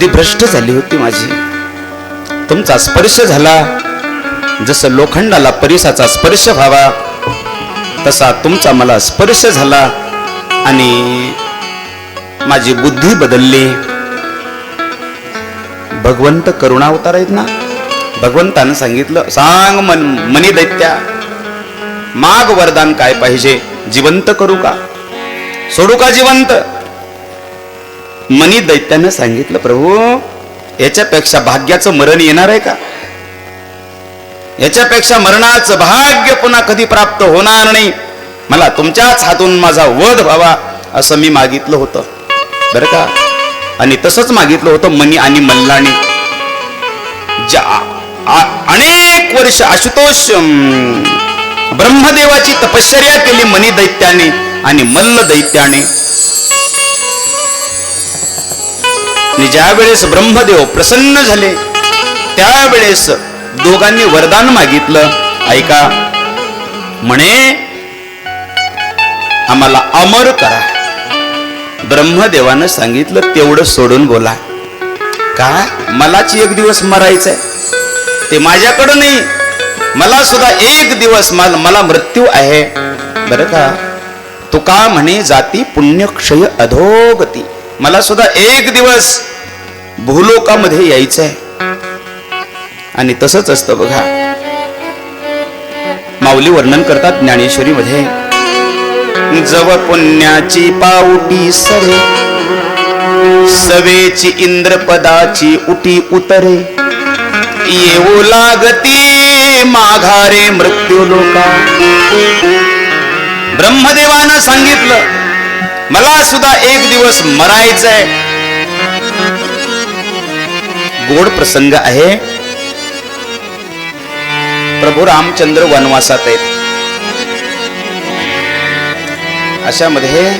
बुद्धी भ्रष्ट झाली होती माझी. तुमचा स्पर्श झाला, जसं लोखंडाला परिसाचा स्पर्श व्हावा तसा तुमचा मला स्पर्श झाला आणि माझी बुद्धी बदलली. भगवंत करुणावतार आहेत ना. भगवंतानं सांगितलं, सांग मनी दैत्या, माग वरदान काय पाहिजे? जिवंत करू का, सोडू का जिवंत? मनी दैत्यानं सांगितलं, प्रभू याच्यापेक्षा भाग्याचं मरण येणार आहे का? याच्यापेक्षा मरणाचं भाग्य पुन्हा कधी प्राप्त होणार नाही. मला तुमच्याच हातून माझा वध व्हावा असं मी मागितलं होतं बरं का. आणि तसंच मागितलं होतं मनी आणि मल्लाने. अनेक वर्ष आशुतोष ब्रह्मदेवाची तपश्चर्या केली मनी दैत्याने आणि मल्ल दैत्याने. ज्या वेळेस ब्रह्मदेव प्रसन्न झाले त्यावेळेस दोघांनी वरदान मागितलं. ऐका, म्हणे आम्हाला अमर करा. ब्रह्मदेवानं सांगितलं, तेवढं सोडून बोला. काय? मलाच एक दिवस मरायचंय, ते माझ्याकडं नाही. मला सुद्धा एक दिवस मला मृत्यू आहे बरं का. तुका म्हणे जाती पुण्यक्षय अधोगती. मला सुद्धा एक दिवस भूलोकामध्ये यायचंय. आणि तसंच असतं बघा. माऊली वर्णन करतात ज्ञानेश्वरी मध्ये, जव पुण्याची पाऊटी सरे, सवेची इंद्रपदाची उटी उतरे, येऊ लागती माघारे मृत्यू लोका. ब्रह्मदेवानं सांगितलं, मला सुद्धा एक दिवस मरायचंय. गोड प्रसंग आहे. प्रभू रामचंद्र वनवासात आहेत. अशामध्ये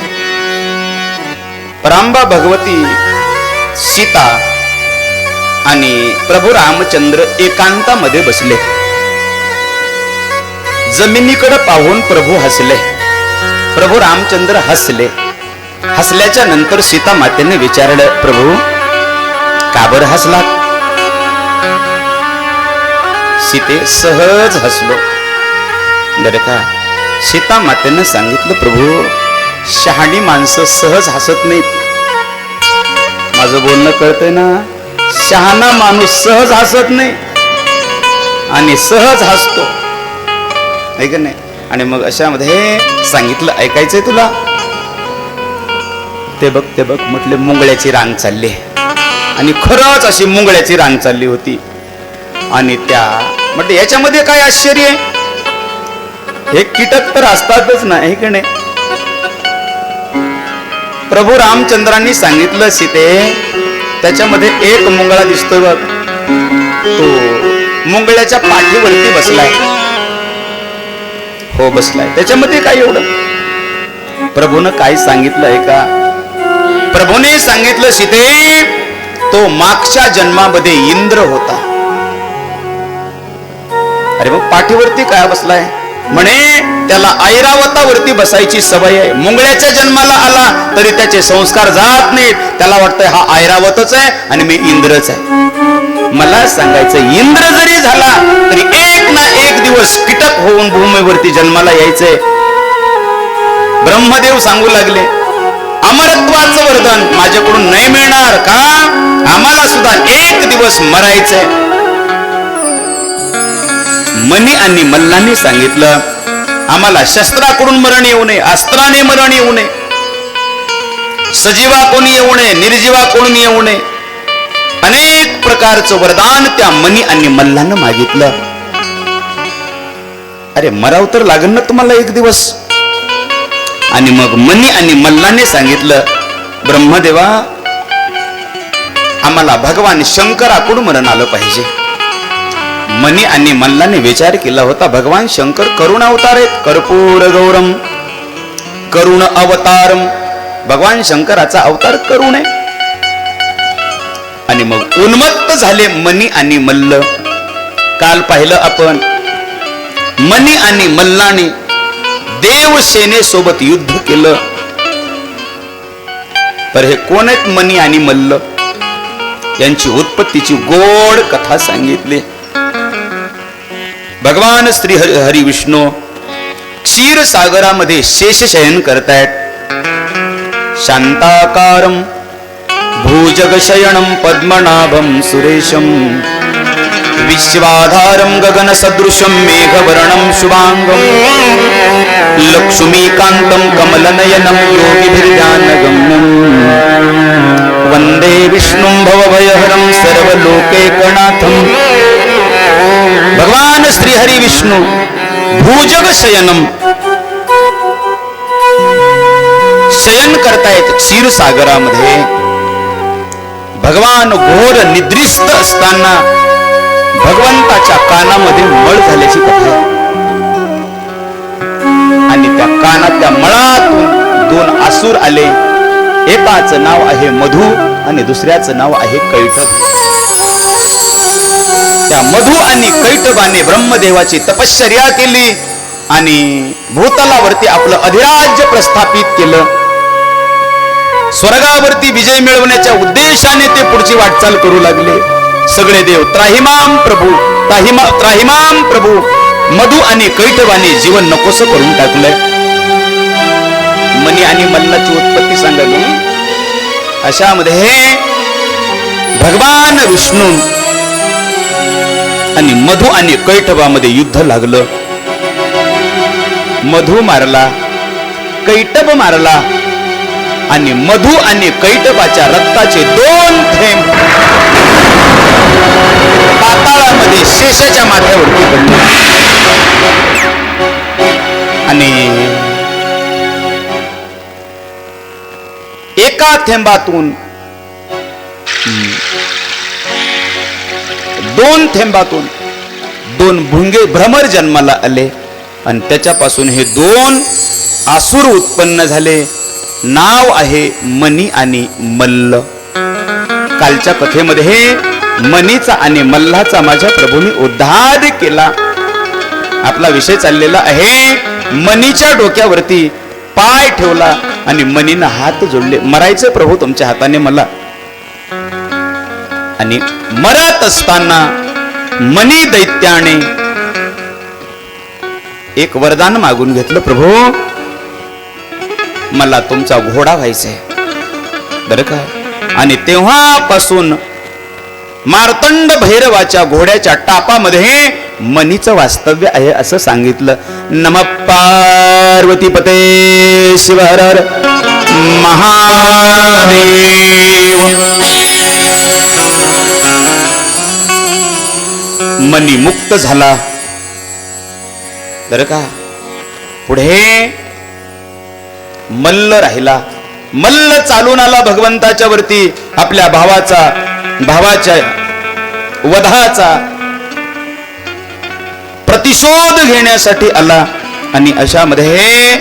परांबा भगवती सीता आणि प्रभू रामचंद्र एकांतामध्ये बसले. जमिनीकडे पाहून प्रभू हसले. प्रभू रामचंद्र हसले. हसल्याच्या नंतर सीता मातेने विचारलं, प्रभू का बरं हसलात? सीते, सहज हसलो बरं का. सीता मातेनं सांगितलं, प्रभू शहाणी माणसं सहज हसत नाहीत. माझं बोलणं कळतंय ना. शहाणा माणूस सहज हसत नाही आणि सहज हसतो, आहे का नाही. आणि मग अशामध्ये सांगितलं, ऐकायचंय तुला? ते बघ ते बघ म्हटले, मुंगळ्याची रांग चालली. आणि खरंच अशी मुंगळ्याची रांग चालली होती. आणि त्या म्हटलं, याच्यामध्ये काय आश्चर्य आहे? हे कीटक तर असतातच ना, आहे का नाही. प्रभू रामचंद्रांनी सांगितलं, सीते त्याच्यामध्ये एक मुंगळा दिसतोय बघ, तो मुंगळ्याच्या पाठीवरती बसलाय. हो बसलाय. त्याच्यामध्ये काय एवढं? प्रभूनं काय सांगितलं आहे का? प्रभूने सांगितलं, सीते तो मागच्या जन्मामध्ये इंद्र होता. अरे मग पाठीवरती काय बसलाय? म्हणे त्याला ऐरावतावरती बसायची सवय आहे. मुंगळ्याच्या जन्माला आला तरी त्याचे संस्कार जात नाहीत. त्याला वाटतंय हा ऐरावतच आहे आणि मी इंद्रच आहे. मला सांगायचं, इंद्र जरी झाला तरी एक ना एक दिवस कीटक होऊन भूमीवरती जन्माला यायचंय. ब्रह्मदेव सांगू लागले, अमरत्वाचं वरदान माझ्याकडून नाही मिळणार का? आम्हाला सुद्धा एक दिवस मरायचंय. मनी आणि मल्लांनी सांगितलं, आम्हाला शस्त्राकडून मरण येऊ नये, अस्त्राने मरण येऊ नये, सजीवाकडून येऊ नये, निर्जीवाकडून येऊ नये. अनेक प्रकारचं वरदान त्या मनी आणि मल्लांना मागितलं. अरे मराव तर लागेल ना तुम्हाला एक दिवस. आणि मग मनी आणि मल्लाने सांगितलं, ब्रह्मदेवा आम्हाला भगवान शंकराकडून मरण आलं पाहिजे. मनी आणि मल्लाने विचार केला होता, भगवान शंकर करुण अवतार आहेत. कर्पूर गौरम करुण अवतारम. भगवान शंकराचा अवतार करुण आहे. आणि मग उन्मत्त झाले मनी आणि मल्ल. काल पाहिलं आपण, मनी आणि मल्लाने देवसेनेसोबत युद्ध केलं. तर हे कोण आहेत मनी आणि मल्ल? यांची उत्पत्तीची गोड कथा सांगितली. भगवान श्री हरी विष्णू क्षीरसागरामध्ये शेषशयन करतायत. शांताकारं भुजगशयनं पद्मनाभं सुरेशं विश्वाधारं गगनसदृशं मेघवर्णं शुभांगं लक्ष्मीकान्तं कमलनयनं योगिभिर्ध्यानगम्यं वन्दे विष्णुं भवभयहरं सर्वलोकैकनाथं. भगवान श्री हरी विष्णू भुजगशयनं शयन करतायत क्षीरसागरामध्ये. भगवान घोर निद्रिस्त असताना भगवंताच्या कानामध्ये मळ झाल्याची कथा आहे. आणि त्या कानातल्या मळातून दोन आसुर आले. एकाचं नाव आहे मधु आणि दुसऱ्याचं नाव आहे कैटभ. त्या मधु आणि कैटभाने ब्रह्मदेवाची तपश्चर्या केली आणि भूतलावरती आपलं अधिराज्य प्रस्थापित केलं. स्वर्गावरती विजय मिळवण्याच्या उद्देशाने ते पुढची वाटचाल करू लागले. सगळे देव त्राहिमाम प्रभू त्राहिमाम प्रभू. मधु आणि कैटभाने जीवन नकोसं करून टाकलंय. मनी आणि मल्लाची उत्पत्ती सांगावी. अशामध्ये भगवान विष्णू आणि मधु आणि कैटभामध्ये युद्ध लागलं. मधु मारला, कैटभ मारला आणि मधु आणि कैटभाच्या रक्ताचे 2 थेंब पाताळामध्ये शेषाच्या माथ्यावरती पडले. आणि एका थेंबातून 2 थेंबातून 2 भुंगे भ्रमर जन्माला आले आणि त्याच्यापासून हे 2 आसुर उत्पन्न झाले. नाव आहे मनी आणि मल्ल. कालच्या कथेमध्ये हे मनीचा आणि मल्लाचा माझ्या प्रभूंनी उद्धार केला. आपला विषय चाललेला आहे. मनीच्या डोक्यावरती पाय ठेवला आणि मनीनं हात जोडले. मरायचे प्रभू तुमच्या हाताने मला. आणि मरत असताना मनी दैत्याने एक वरदान मागून घेतलं. प्रभू मला तुमचा घोडा व्हायचंय बरं का. आणि तेव्हापासून मार्तंड भैरवाच्या घोड्याच्या टापामध्ये मनीचं वास्तव्य आहे असं सांगितलं. नमः पार्वती पते शिव हर हर महादेव. मनी मुक्त झाला बरं का. पुढे मल्ल राहिला. मल्ल चालून आला भगवंताच्या वरती. आपल्या भावाच्या वधाचा प्रतिशोध घेण्यासाठी आला. आणि अशामध्ये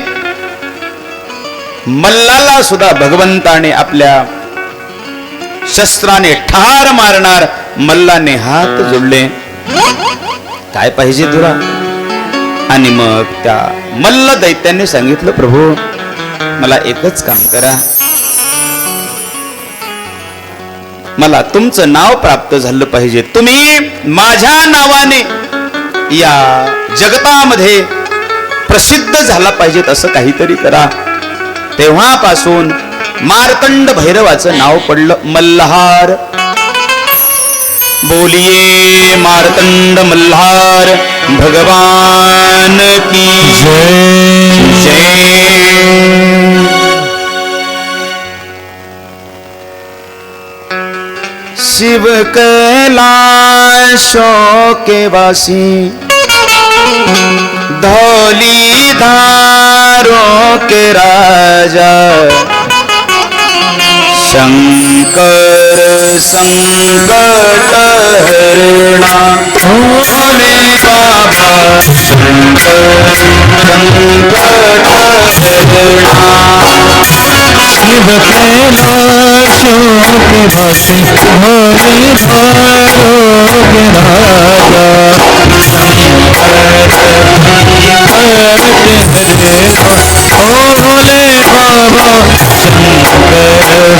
मल्लाला सुद्धा भगवंताने आपल्या शस्त्राने ठार मारणार. मल्लाने हात जोडले. काय पाहिजे तुला. आणि मग त्या मल्ल दैत्याने सांगितलं प्रभू मला एकच काम करा. मला तुमचं नाव प्राप्त झालं पाहिजे. तुम्ही माझ्या नावाने या जगतामध्ये प्रसिद्ध झाला पाहिजेत असं काहीतरी करा. तेव्हापासून मार्तंड भैरवाचं नाव पडलं मल्हार. बोलिये मार्तंड मल्हार भगवान की जय जय. शिव कैलाशों के वासी धौली धारों के राजा शंकर संकट हरणा भोले बाबा शंकर संकट हरणा. शिव कैलाशों के वासी भोले धारों के राजा शंकर भोले बाबा शंकर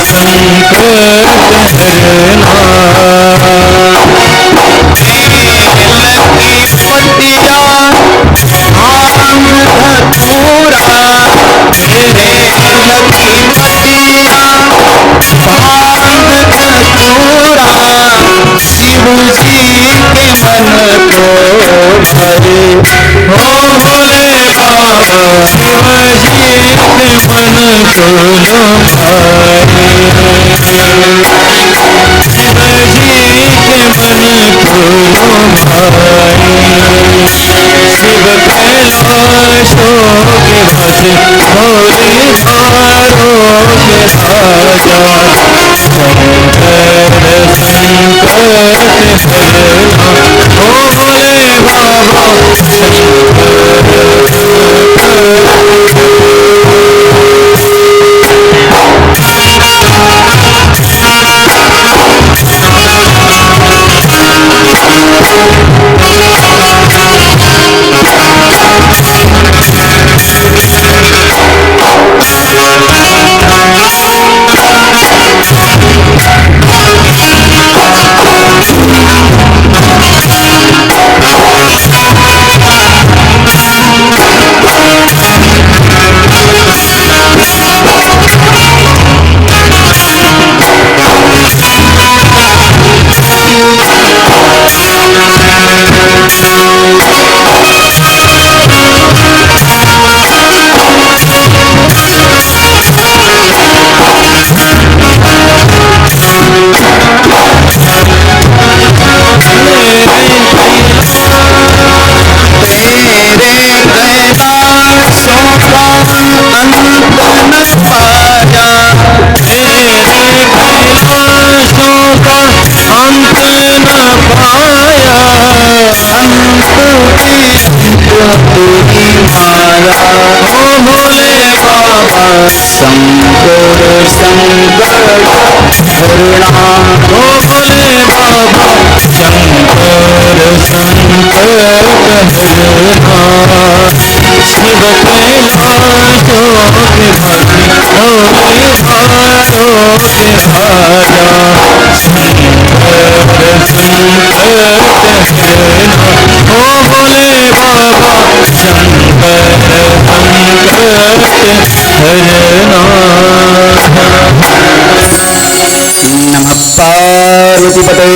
पार्वतीपते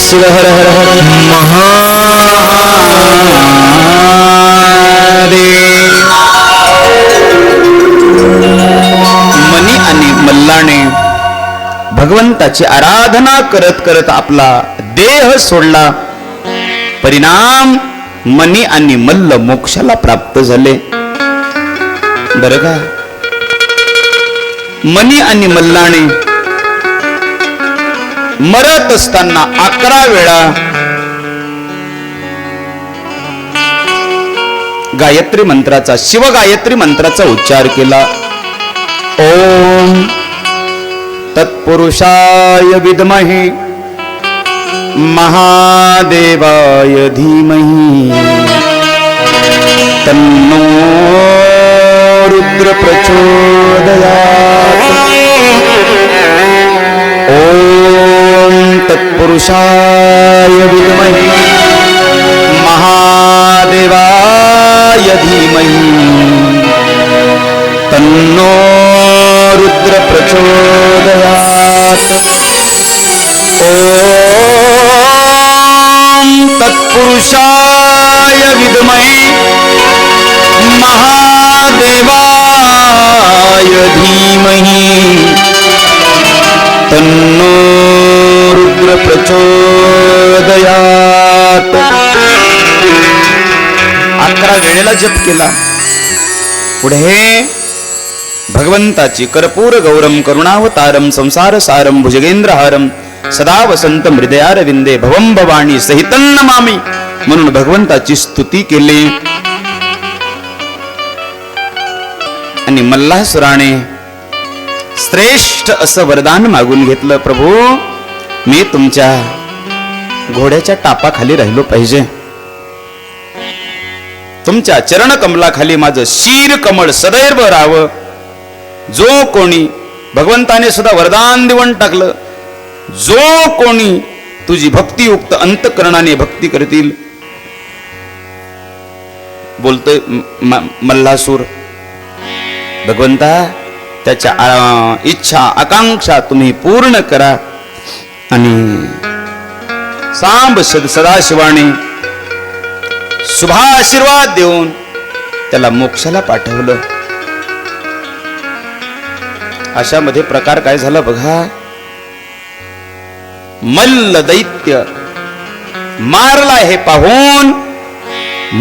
शिव हर हर हर मनी आणि मल्लाने भगवंताची आराधना करत करत आपला देह सोडला. परिणाम मनी आणि मल्ल मोक्षाला प्राप्त झाले. बरं का, मनी आणि मल्लाने मरत असताना 11 वेळा गायत्री मंत्राचा, शिव गायत्री मंत्राचा उच्चार केला. ओम तत्पुरुषाय विद्महे महादेवाय धीमहि तन्नो रुद्र प्रचोदयात्. ओम तत्पुरुषाय विद्महे महादेवाय धीमहि तन्नो रुद्र प्रचोदयात्. ओम तत्पुरुषाय विद्महे महादेवाय धीमहि तन्नो रुद्र प्रचोदयात्. 11 वेळेला जप केला. पुढे भगवंताची कर्पूर गौरम करुणावतारम संसार सारम भुजगेंद्रहारम सदा वसंत हृदयारविंदे भवम भवानी सहितं नमामि म्हणून भगवंताची स्तुती केली. आणि मल्लासुराने श्रेष्ठ असं वरदान मागून घेतलं. प्रभू, मी तुमच्या घोड्याच्या टापाखाली राहिलो पाहिजे. तुमच्या चरण कमलाखाली माझं शीर कमळ सदैव राहावं. जो कोणी भगवंताने सुद्धा वरदान देऊन टाकलं, जो कोणी तुझी भक्तियुक्त अंतकरणाने भक्ती करतील. बोलतोय मल्हासूर, भगवंता त्याच्या इच्छा आकांक्षा तुम्ही पूर्ण करा. आणि सांब सदाशिवाने शुभाशीर्वाद देऊन त्याला मोक्षाला पाठवलं. अशामध्ये प्रकार काय झाला बघा. मल्ल दैत्य मारला हे पाहून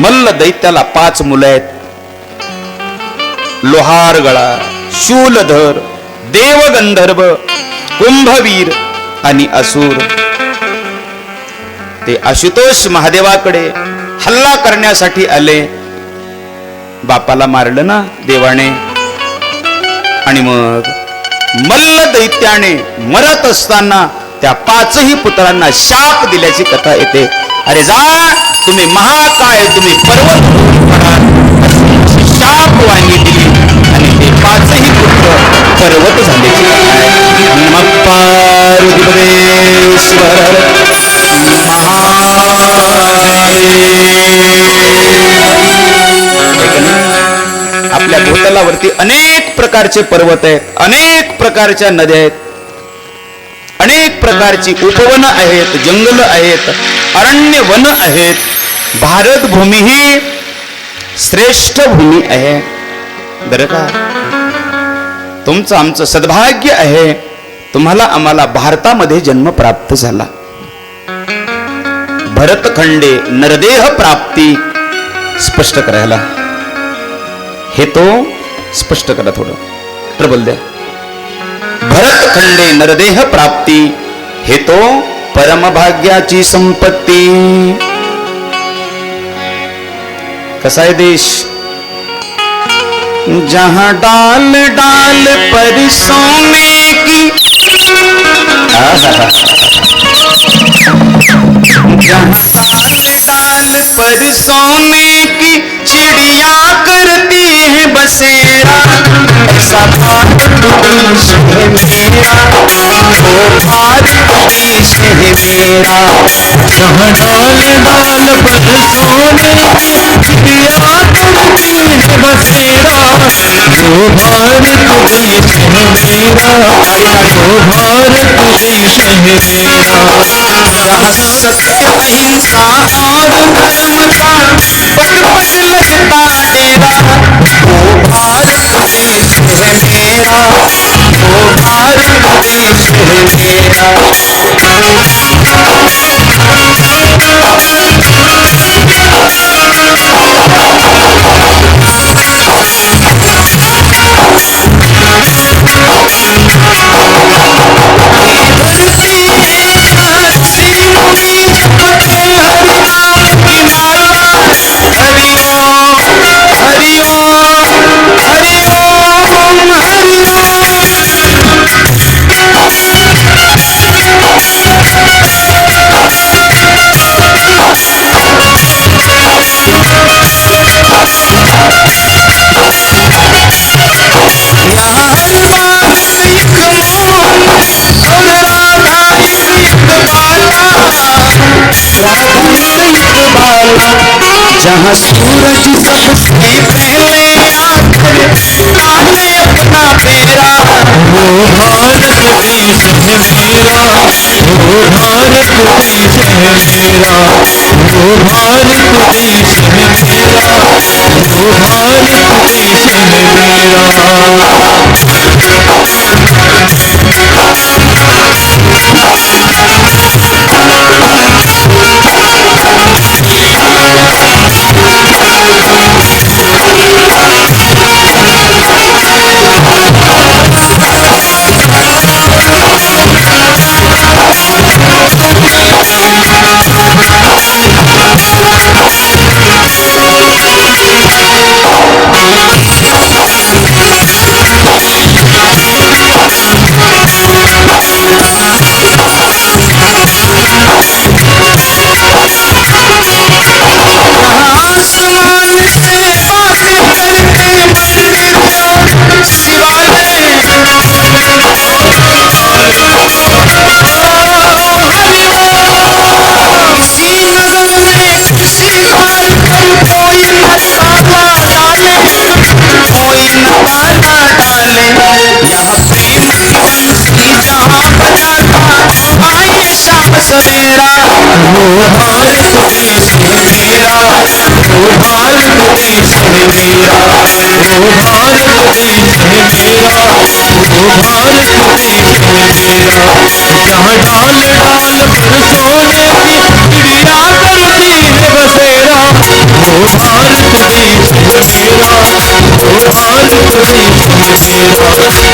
मल्ल दैत्याला 5 मुलं आहेत. लोहारगळा, शूलधर, देवगंधर्व, कुंभवीर आणि असुर. ते आशुतोष महादेवाकडे हल्ला करण्यासाठी आले. बापाला मारलं ना देवाने. आणि मग मल्ल दैत्याने मरत असताना त्या 5ही पुत्रांना शाप दिल्याची कथा येते. अरे जा, तुम्ही महाकाय, तुम्ही पर्वत शाप वाणी दिली आणि ते 5ही पुत्र पर्वत झाल्याची कथा आहे. नमः पार्वतीपदेश्वर आपल्या भूतलावरती अनेक प्रकारचे पर्वत आहेत, अनेक प्रकारच्या नद्या आहेत, अनेक प्रकारची उपवन आहेत, जंगल आहेत, अरण्य वन आहेत. भारत भूमी ही श्रेष्ठ भूमी आहे बरं का. तुमचं आमचं सद्भाग्य आहे, तुम्हाला आम्हाला भारतामध्ये जन्म प्राप्त झाला. भरतखंडे नरदेह प्राप्ती स्पष्ट करायला हे तो स्पष्ट करा थोडं ट्रबल द्या. भरतखंडे नरदेह प्राप्ती हे तो परमभाग्याची संपत्ती. कसा आहे देश. जहां डाल डाल पर सोने की, जहां डाल डाल पर सोने की चिड़िया करती है बसेरा. ऐसा भारत देश है मेरा, वो भारत देश है मेरा. जहाँ डाल डाल पर सोने की चिड़िया करती है बसेरा. वो भारत देश है मेरा, वो भारत देश है मेरा. जहाँ सत्य अहिंसा और धर्म का पट लगता डेरा. वो भारत देश है मेरा, वो भारत देश है मेरा. जहाँ सूरज सबसे पहले आकर डाले अपना फेरा. वो भारत देश है मेरा, वो भारत देश है मेरा. वो भारत देश है मेरा, वो भारत देश है मेरा. भार तुझी से मेरा, जहाँ डाल डाल पर सोने की चिड़िया करती है बसेरा, वो भार तुझी से मेरा, वो भार तुझी से मेरा, वो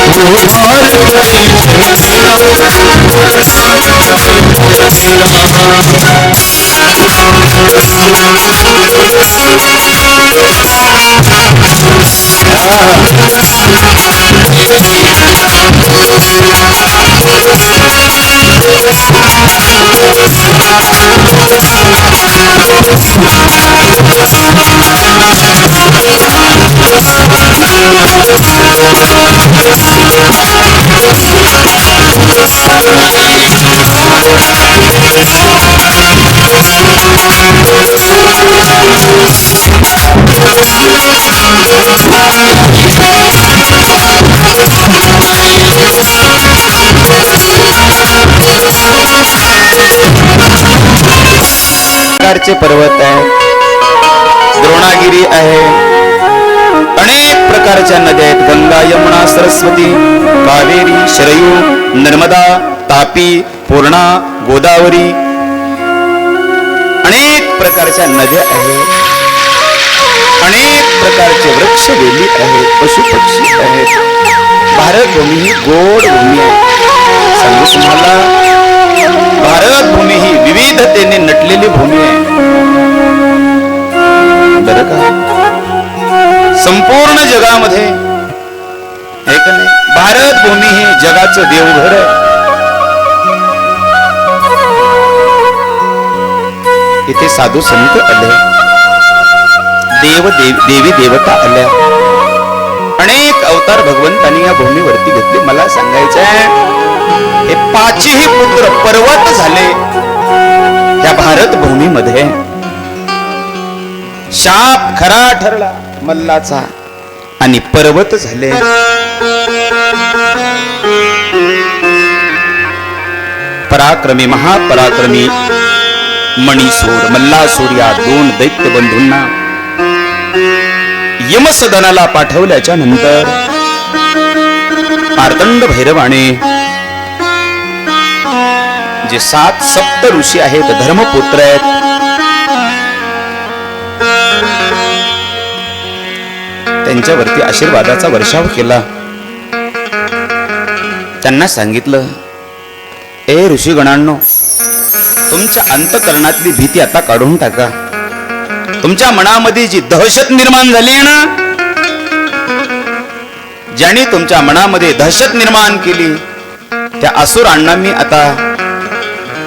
भार तुझी प्रकारचे पर्वत आहेत, द्रोणागिरी आहे, अनेक प्रकारच्या नद्या आहेत, गंगा, यमुना, सरस्वती, कावेरी, शरयू, नर्मदा, तापी, पूर्णा, गोदावरी, अनेक प्रकारच्या नद्या आहेत, अनेक प्रकारचे वृक्ष वेली आहेत, पशु पक्षी आहेत. भारत भूमी ही गोड भूमी आहे. सांगू तुम्हाला, भारत भूमी ही विविधतेने नटलेली भूमी आहे. बरं का, संपूर्ण जगामध्ये आहे का नाही, भारत भूमी ही जगाचं देवघर आहे. इथे साधू संत आले, देवी देवता आल्या, अनेक अवतार भगवंतांनी या भूमीवरती घेतले. मला सांगायचं आहे, हे पाचही पुत्र पर्वत झाले या भारत भूमीमध्ये. शाप खरा ठरला मल्लाचा आणि पर्वत झाले. पराक्रमी, महापराक्रमी मणिसूर, मल्लासूर या दोन दैत्य बंधूंना यमसदनाला पाठवल्याच्या नंतर मार्तंड भैरवाने जे 7 सप्त ऋषी आहेत, धर्मपुत्र आहेत, त्यांच्यावरती आशीर्वादाचा वर्षाव केला. त्यांना सांगितलं, ए ऋषीगणांनो, तुमच्या अंतकरणातली भीती आता काढून टाका. तुमच्या मनामध्ये जी दहशत निर्माण झाली आहे ना, ज्याने तुमच्या मनामध्ये दहशत निर्माण केली, त्या असुरांना मी आता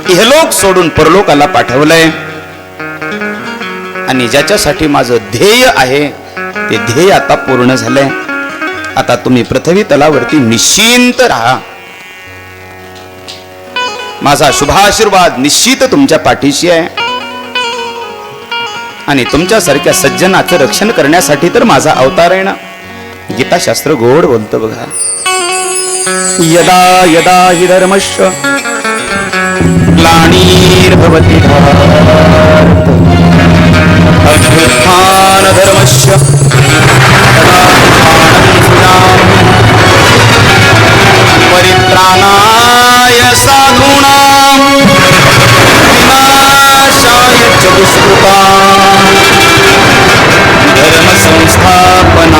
इहलोक सोडून परलोकाला पाठवलंय. आणि ज्याच्यासाठी माझं ध्येय आहे, ते ध्येय आता पूर्ण झालंय. आता तुम्ही पृथ्वी तलावरती निश्चिंत राहा. माझा शुभाशीर्वाद निश्चित तुमच्या पाठीशी आहे. आणि तुमच्यासारख्या सज्जनाचं रक्षण करण्यासाठी तर माझा अवतार आहे ना. गीताशास्त्र गोड बोलतं बघा, यदा यदा हि धर्मस्य ग्लानिर्भवति भारत अभ्युत्थान धर्मस्य परित्राणाय साधूनां विनाशाय च दुष्कृतां धर्म संस्थापनार्थाय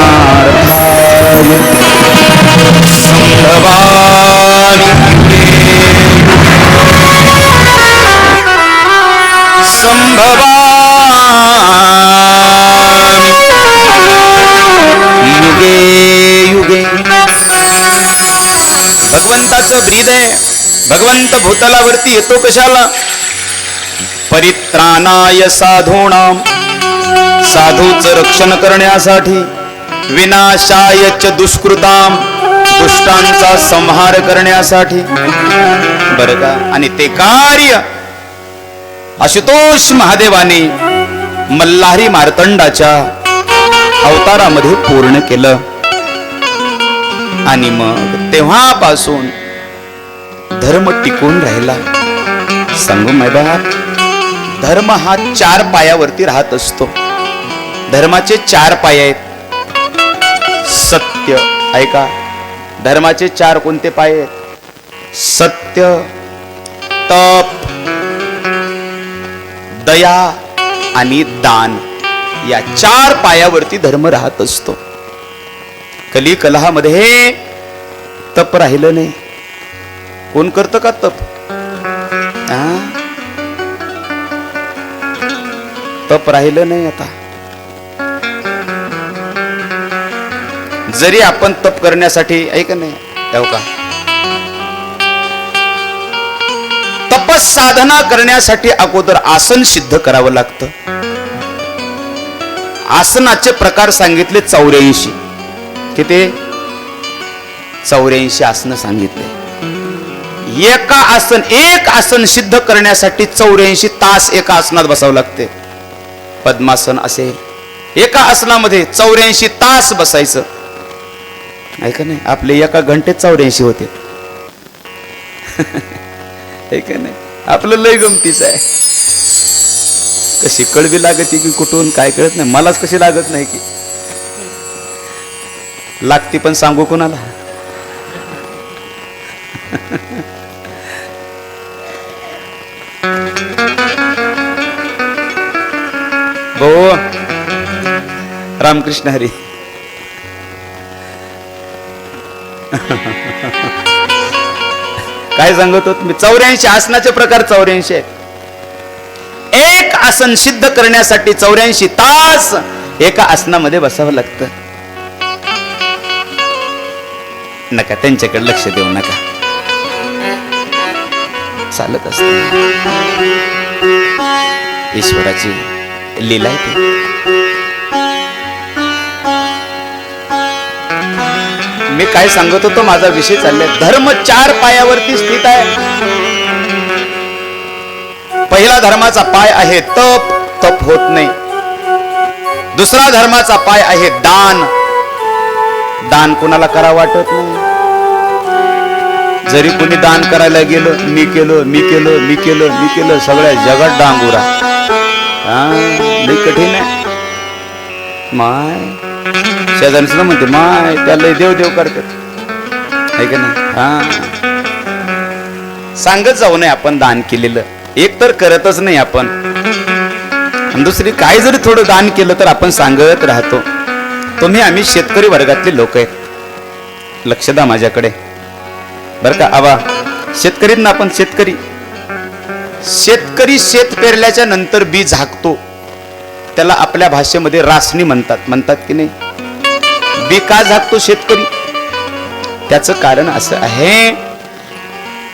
युगे युगे. भगवंताचं ब्रीद आहे. भगवंत भूतलावरती येतो कशाला? परित्राणाय साधूनां, साधूचं रक्षण करण्यासाठी, विनाशाय च दुष्कृतां, दुष्टांचा संहार करण्यासाठी. बरं का? आणि ते कार्य आशुतोष महादेवाने मल्हारी मार्तंडाच्या अवतारामध्ये पूर्ण केलं. आणि मग तेव्हापासून धर्म टिकून राहिला. सांगू मैबा, धर्म हा 4 पायावरती राहत असतो. धर्माचे 4 पाय आहेत. सत्य, ऐका, धर्माचे 4 कोणते पाय आहेत? सत्य, तप, दया आणि दान. या 4 पायावरती धर्म राहत असतो. कली कलहामध्ये तप राहिलं नाही. कोण करतं का तप? तप राहिलं नाही आता. जरी आपण तप करण्यासाठी ऐक नाही का, तपसाधना करण्यासाठी अगोदर आसन सिद्ध करावं लागतं. आसनाचे प्रकार सांगितले 84. किती? 84 आसन सांगितले. एक आसन सिद्ध करण्यासाठी 84 तास एका आसनात बसावं लागते. पद्मासन असेल, एका आसनामध्ये 84 तास बसायचं. ऐका नाही, आपले एका घंटेत 84 होते. ऐका नाही, आपलं लय गमतीच आहे. कशी कळवी लागते की कुठून काय कळत नाही. मलाच कशी लागत नाही की लागती, पण सांगू कोणाला? भाऊ रामकृष्ण हरी. काय सांगत होत मी? 84 आसनाचे प्रकार 84 आहेत. एक आसन सिद्ध करण्यासाठी 84 तास एका आसनामध्ये बसावं लागतं. नका त्यांच्याकडे लक्ष देऊ नका, चालत असते. ईश्वराची लीला आहे ती. मी काय सांगत होतो, माझा विषय चाललाय. धर्म 4 पायावरती स्थित आहे. पहिला धर्माचा पाय आहे तप, तप होत नाही. दुसरा धर्माचा पाय आहे दान, दान कोणाला करा वाटत नाही. जरी कोणी दान करायला गेलं, मी केलं मी केलं मी केलं मी केलं, सगळ्या जगात डांगुरा. लई कठीण आहे. माय शेजारी म्हणते माय त्याला देव देव करतात, आहे का नाही? सांगत जाऊ नये आपण दान केलेलं. एक तर करतच नाही आपण, आणि दुसरी काय जरी थोडं दान केलं तर आपण सांगत राहतो. तुम्ही आम्ही शेतकरी वर्गातले लोक आहेत. लक्ष द्या माझ्याकडे बरं का. आवा शेतकरींना आपण शेतकरी शेत पेरल्याच्या नंतर बी झाकतो, त्याला आपल्या भाषेमध्ये रासणी म्हणतात की नाही? बी का झाकतो शेतकरी? त्याचं कारण असं आहे,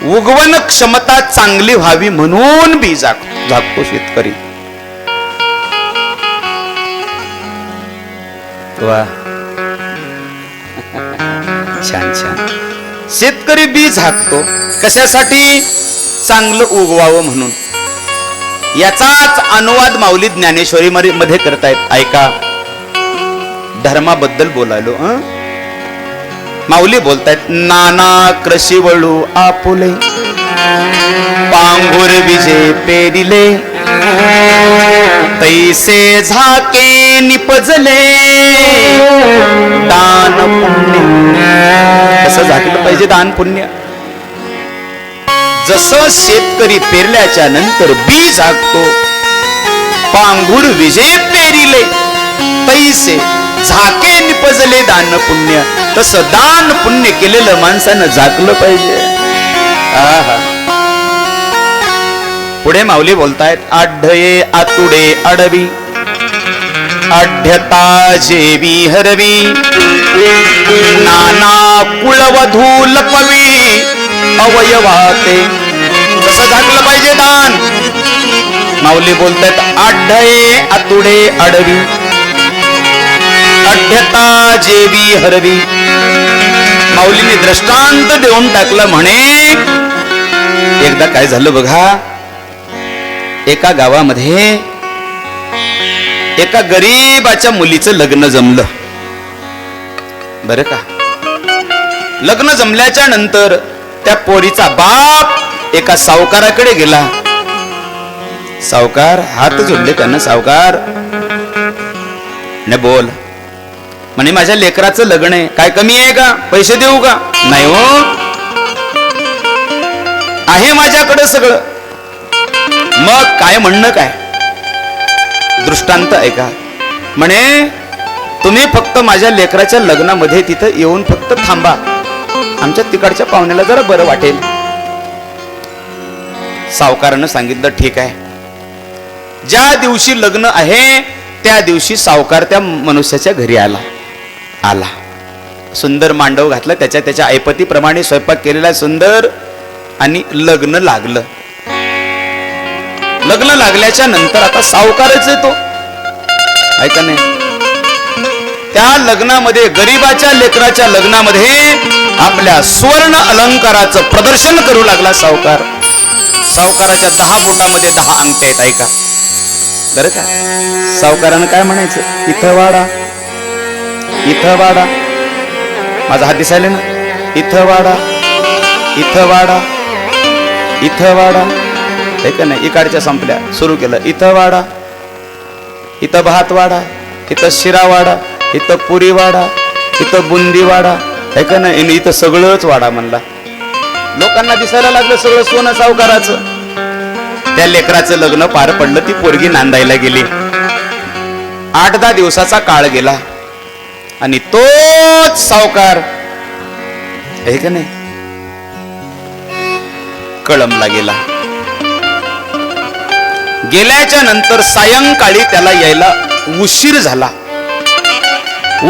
उगवण क्षमता चांगली व्हावी म्हणून बी झाकतो शेतकरी. वा छान छान. शेतकरी बी झाकतो कशासाठी? चांगलं उगवावं म्हणून. याचाच अनुवाद माऊली ज्ञानेश्वरी मध्ये करतायत. ऐका, धर्माबद्दल बोलायलो. माऊली बोलतायत, नाना कृषी वळू आपुले, पांघुर विजे पेरिले, तैसे झाके निपजले, दान पुण्य. कसं झाकलं पाहिजे दान पुण्य? जसं शेतकरी पेरल्याच्या नंतर बी झाकतो, पांघुर विजे पेरिले, तैसे झाके निपजले दान पुण्य. तसं दान पुण्य केलेलं माणसानं झाकलं पाहिजे. पुढे माऊली बोलतायत, आढये आतुडे अडवी, आढ्यता जेवी हरवी, नाना कुळवधू लपवी, अवयवाते. कसं झाकलं पाहिजे दान? माऊली बोलतायत, आढये आतुडे अडवी, आढ्यता जेवी हरवी. माऊलीने दृष्टांत देऊन टाकलं. म्हणे एकदा काय झालं बघा, एका गावामध्ये एका गरीबाच्या मुलीचं लग्न जमलं. बरं का. लग्न जमल्याच्या नंतर त्या पोरीचा बाप एका सावकाराकडे गेला. सावकार हात जोडले त्यांना. सावकार ने बोल, म्हणे माझ्या लेकराचं लग्न आहे, काय कमी आहे का, पैसे देऊ का, नाही हो, आहे माझ्याकडे सगळं. मग काय म्हणणं काय, दृष्टांत ऐका. म्हणे तुम्ही फक्त माझ्या लेकराच्या लग्नामध्ये तिथं येऊन फक्त थांबा, आमच्या तिकडच्या पाहुण्याला जरा बरं वाटेल. सावकारानं सांगितलं ठीक आहे. ज्या दिवशी लग्न आहे त्या दिवशी सावकार त्या मनुष्याच्या घरी आला. सुंदर मांडव घातलं, त्याच्या ऐपतीप्रमाणे स्वयंपाक केलेला सुंदर, आणि लग्न लागलं. लग्न लागल्याच्या नंतर आता सावकारच येतो, ऐका नाही. त्या लग्नामध्ये, गरीबाच्या लेकराच्या लग्नामध्ये आपल्या सुवर्ण अलंकाराचं प्रदर्शन करू लागला सावकार. सावकाराच्या 10 बोटामध्ये 10 अंगठ्या आहेत, ऐका बरं का. सावकारानं काय म्हणायचं, इथं वाडा, इथं वाडा, माझा हात दिसायला ना, इथं वाडा, इथं वाडा, इथं वाडा, ऐका नाही. इकडच्या संपल्या, सुरू केलं, इथं वाडा, इथं भात वाडा, इथं शिरा वाडा, इथं पुरी वाडा, इथं बुंदी वाडा, ऐका नाही. इथं सगळंच वाडा म्हणला. लोकांना दिसायला लागलं सगळं सोनं सावकाराचं. त्या लेकराचं लग्न पार पडलं, ती पोरगी नांदायला गेली. 8-10 दिवसाचा काळ गेला आणि तोच सावकार, ऐका नाही, कळमला गेला. गेल्याच्या नंतर सायंकाळी त्याला यायला उशीर झाला.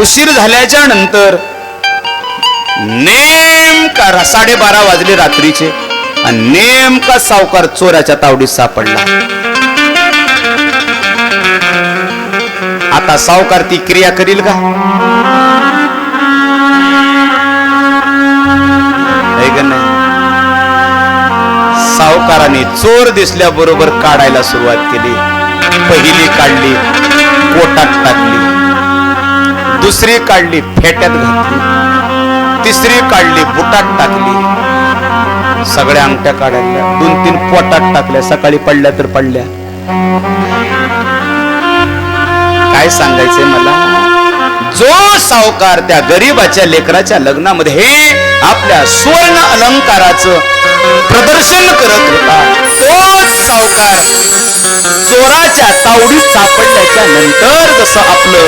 उशीर झाल्याच्या नंतर नेमका 12:30 वाजले रात्रीचे, आणि नेमका सावकार चोराच्या तावडीत सापडला. आता सावकार ती क्रिया करील का, नाही. सावकाराने चोर दिसल्याबरोबर काढायला सुरुवात केली. पहिली काढली, पोटात टाकली, दुसरी काढली, फेट्यात घातली, तिसरी काढली, बुटात टाकली. सगळ्या अंगठ्या काढल्या, 2-3 पोटात टाकल्या. सकाळी पडल्या तर पडल्या. काय सांगायचंय मला, जो सावकार त्या गरीबाच्या लेकराच्या लग्नामध्ये आपल्या सुवर्ण अलंकाराचं प्रदर्शन करत होता, तोच सावकार चोराच्या तावडीत सापडल्याच्या नंतर जसं आपलं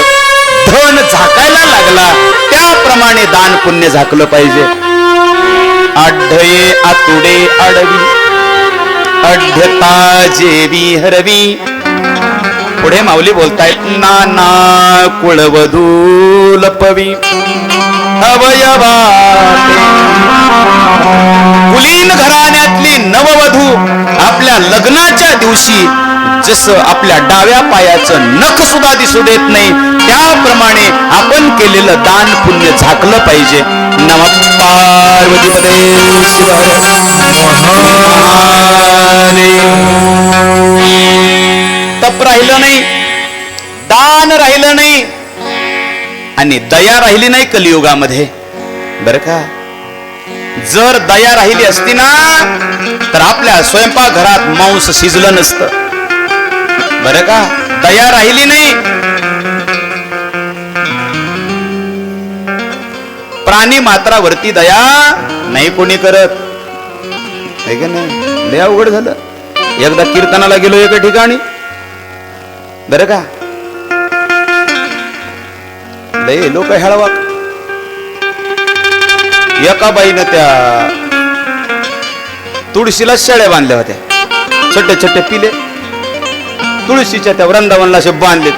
धन झाकायला लागला, त्याप्रमाणे दान पुण्य झाकलं पाहिजे. आढये आतुडे आडवी, अढ्यता जेवी हरवी. पुढे माऊली बोलतायत, नाना कुळवधू लपवी अवयवा. कुलीन घराण्यातली नववधू आपल्या लग्नाच्या दिवशी जसं आपल्या डाव्या पायाचं नख सुद्धा दिसू देत नाही, त्याप्रमाणे आपण केलेलं दान पुण्य झाकलं पाहिजे. नमः पार्वतीपते तप राहिलं नाही, दान राहिलं नाही, आणि दया राहिली नाही कलियुगामध्ये, बरं का. जर दया राहिली असती ना तर आपल्या स्वयंपाकघरात मांस शिजलं नसतं, बरं का. दया राहिली नाही. प्राणी मात्रावरती दया नाही कोणी करत, आहे का नाही. लय अवघड झालं. एकदा कीर्तनाला गेलो एका ठिकाणी, बरं का, लय लोक हेळवा. एका बाईनं त्या तुळशीला शेळ्या बांधल्या होत्या, छोटे छोटे पिले तुळशीच्या त्या वृंदावनला असे बांधले.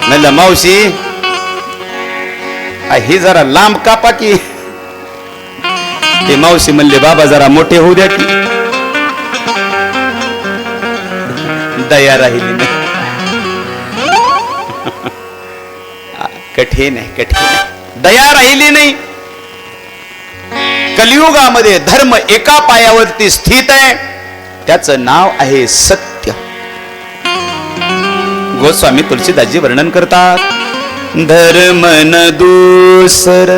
म्हणलं मावशी ही जरा लांब कापा की. ते मावशी म्हणले बाबा जरा मोठे होऊ द्या की. दया राहिली नाही. कठीण आहे, कठीण आहे. दया राहिली नाही. कलियुगामध्ये धर्म एका पायावरती स्थित आहे, त्याचं नाव आहे सत्य. गोस्वामी तुलसीदासजी वर्णन करतात, धर्म न दूसर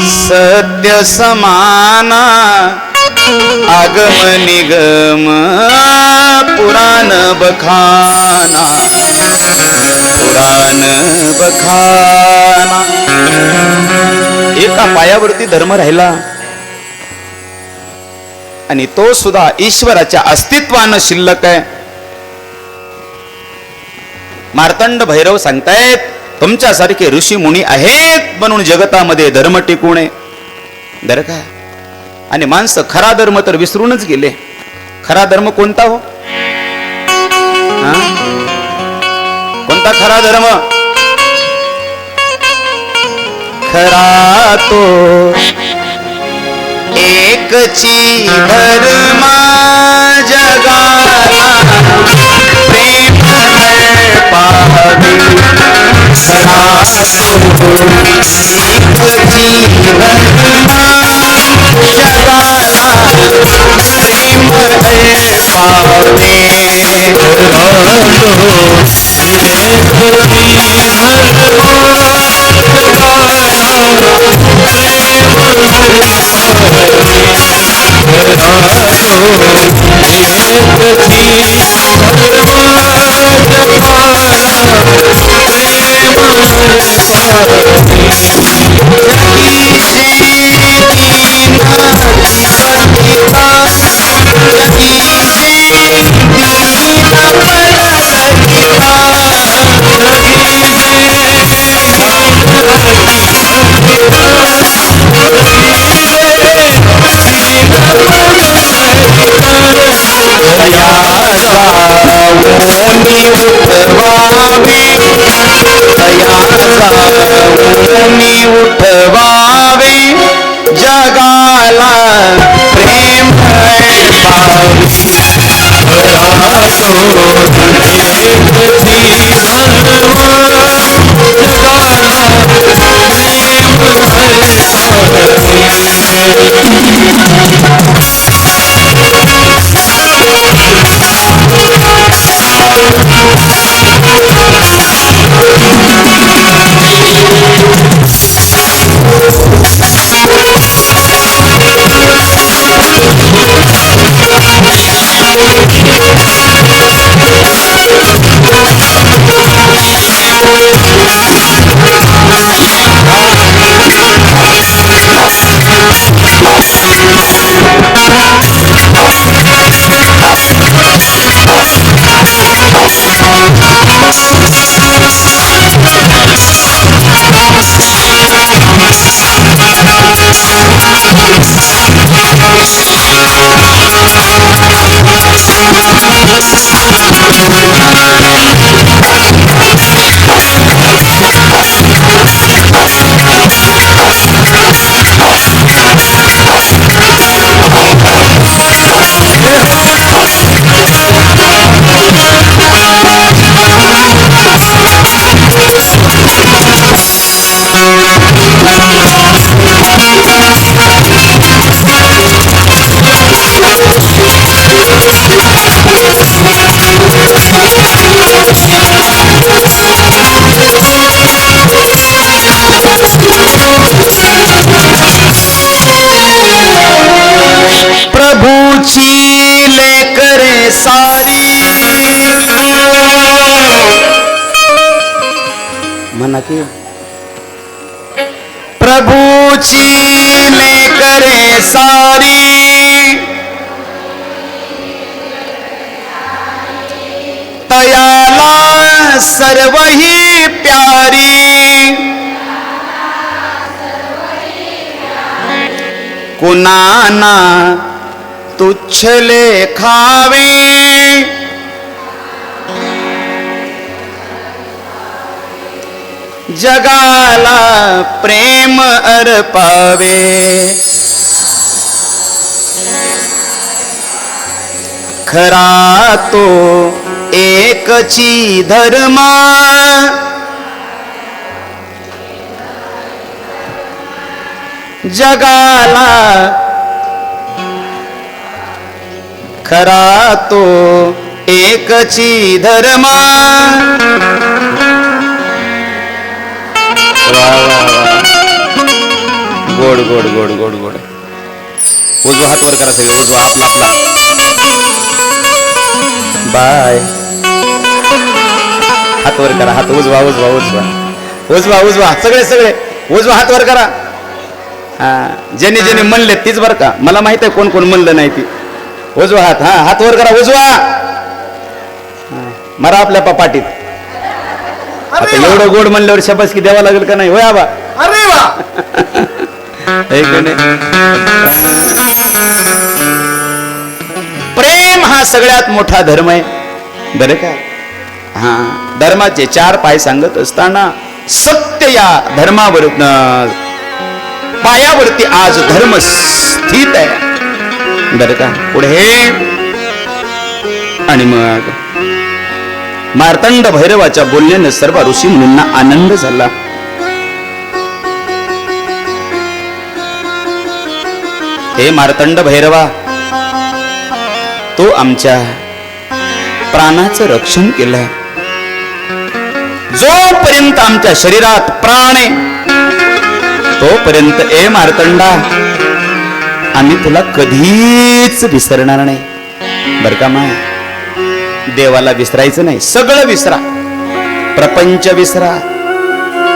सत्य समाना आगम निगम पुराण बखाना, पुराण बखाना. एका पायावरती धर्म राहिला आणि तो सुद्धा ईश्वराच्या अस्तित्वानं शिल्लक आहे. मार्तंड भैरव सांगतायत तुमच्यासारखे ऋषी मुनी आहेत म्हणून जगतामध्ये धर्म टिकून आहे. बरं का? आणि माणसं खरा धर्म तर विसरूनच गेले. खरा धर्म कोणता हो? हा? कोणता खरा धर्म? खरा तो एकची धर्म जगाला प्रेम पावी. खरा तो एकची धर्म जगाला प्रेम पावे. उठवावे जगाला प्रेम प्रभूची लेकरे सारी. म्हणा की प्रभूची लेकरे सारी तयाला सर्वही प्यारी. कुनाना तुच्छ लेखावे जगाला प्रेम अर्पावे. खरा तो एकची धर्म जगाला. खरा तो एकची धर्म. वा वा वा. गोड गोड गोड गोड गोड. उजवा हात वर करा सगळे, उजवा आपला आपला. बाय. हात वर करा, हात उजवा उजवा उजवा उजवा उजवा सगळे सगळे उजवा हात वर करा. हा, ज्याने ज्याने म्हणले तीच बरं का, मला माहित आहे कोण कोण म्हणलं नाही ती. उजवा हात, हा हात वर करा उजवा. मारा आपल्या पाठीत. आता एवढं गोड म्हणल्यावर शबासकी द्यावा लागेल का नाही, होय आबा? अरे वा. प्रेम हा सगळ्यात मोठा धर्म आहे बरं का. हा, धर्माचे 4 पाय सांगत असताना सत्य या धर्मावर पायावरती आज धर्म स्थित आहे बरं का. पुढे आणि मग मार्तंड भैरवाच्या बोलण्यानं सर्व ऋषी मुनींना आनंद झाला. हे मार्तंड भैरवा, तो आमच्या प्राणाचं रक्षण केलं. जोपर्यंत आमच्या शरीरात प्राण आहे तोपर्यंत ए मार्तंडा आम्ही तुला कधीच विसरणार नाही बर का. माय देवाला विसरायचं नाही, सगळं विसरा, प्रपंच विसरा,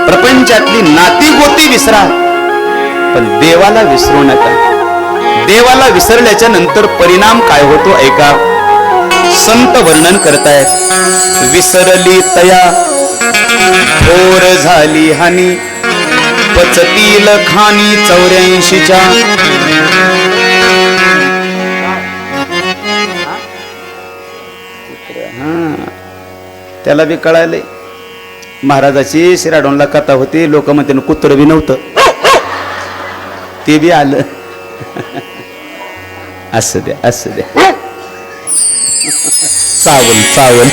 प्रपंचातली नाती गोती विसरा, पण देवाला विसरू नका. देवाला विसरल्याच्या नंतर परिणाम काय होतो ऐका. संत वर्णन करतायत. विसरली तया थोर झाली हानी, पचतील खानी 84च्या. त्याला बी कळाले. महाराजाची शिराडोनला कथा होती, लोक म्हणते कुत्र बी नव्हतं, ते बी आलं. असं द्या असं द्या, चावल चावल.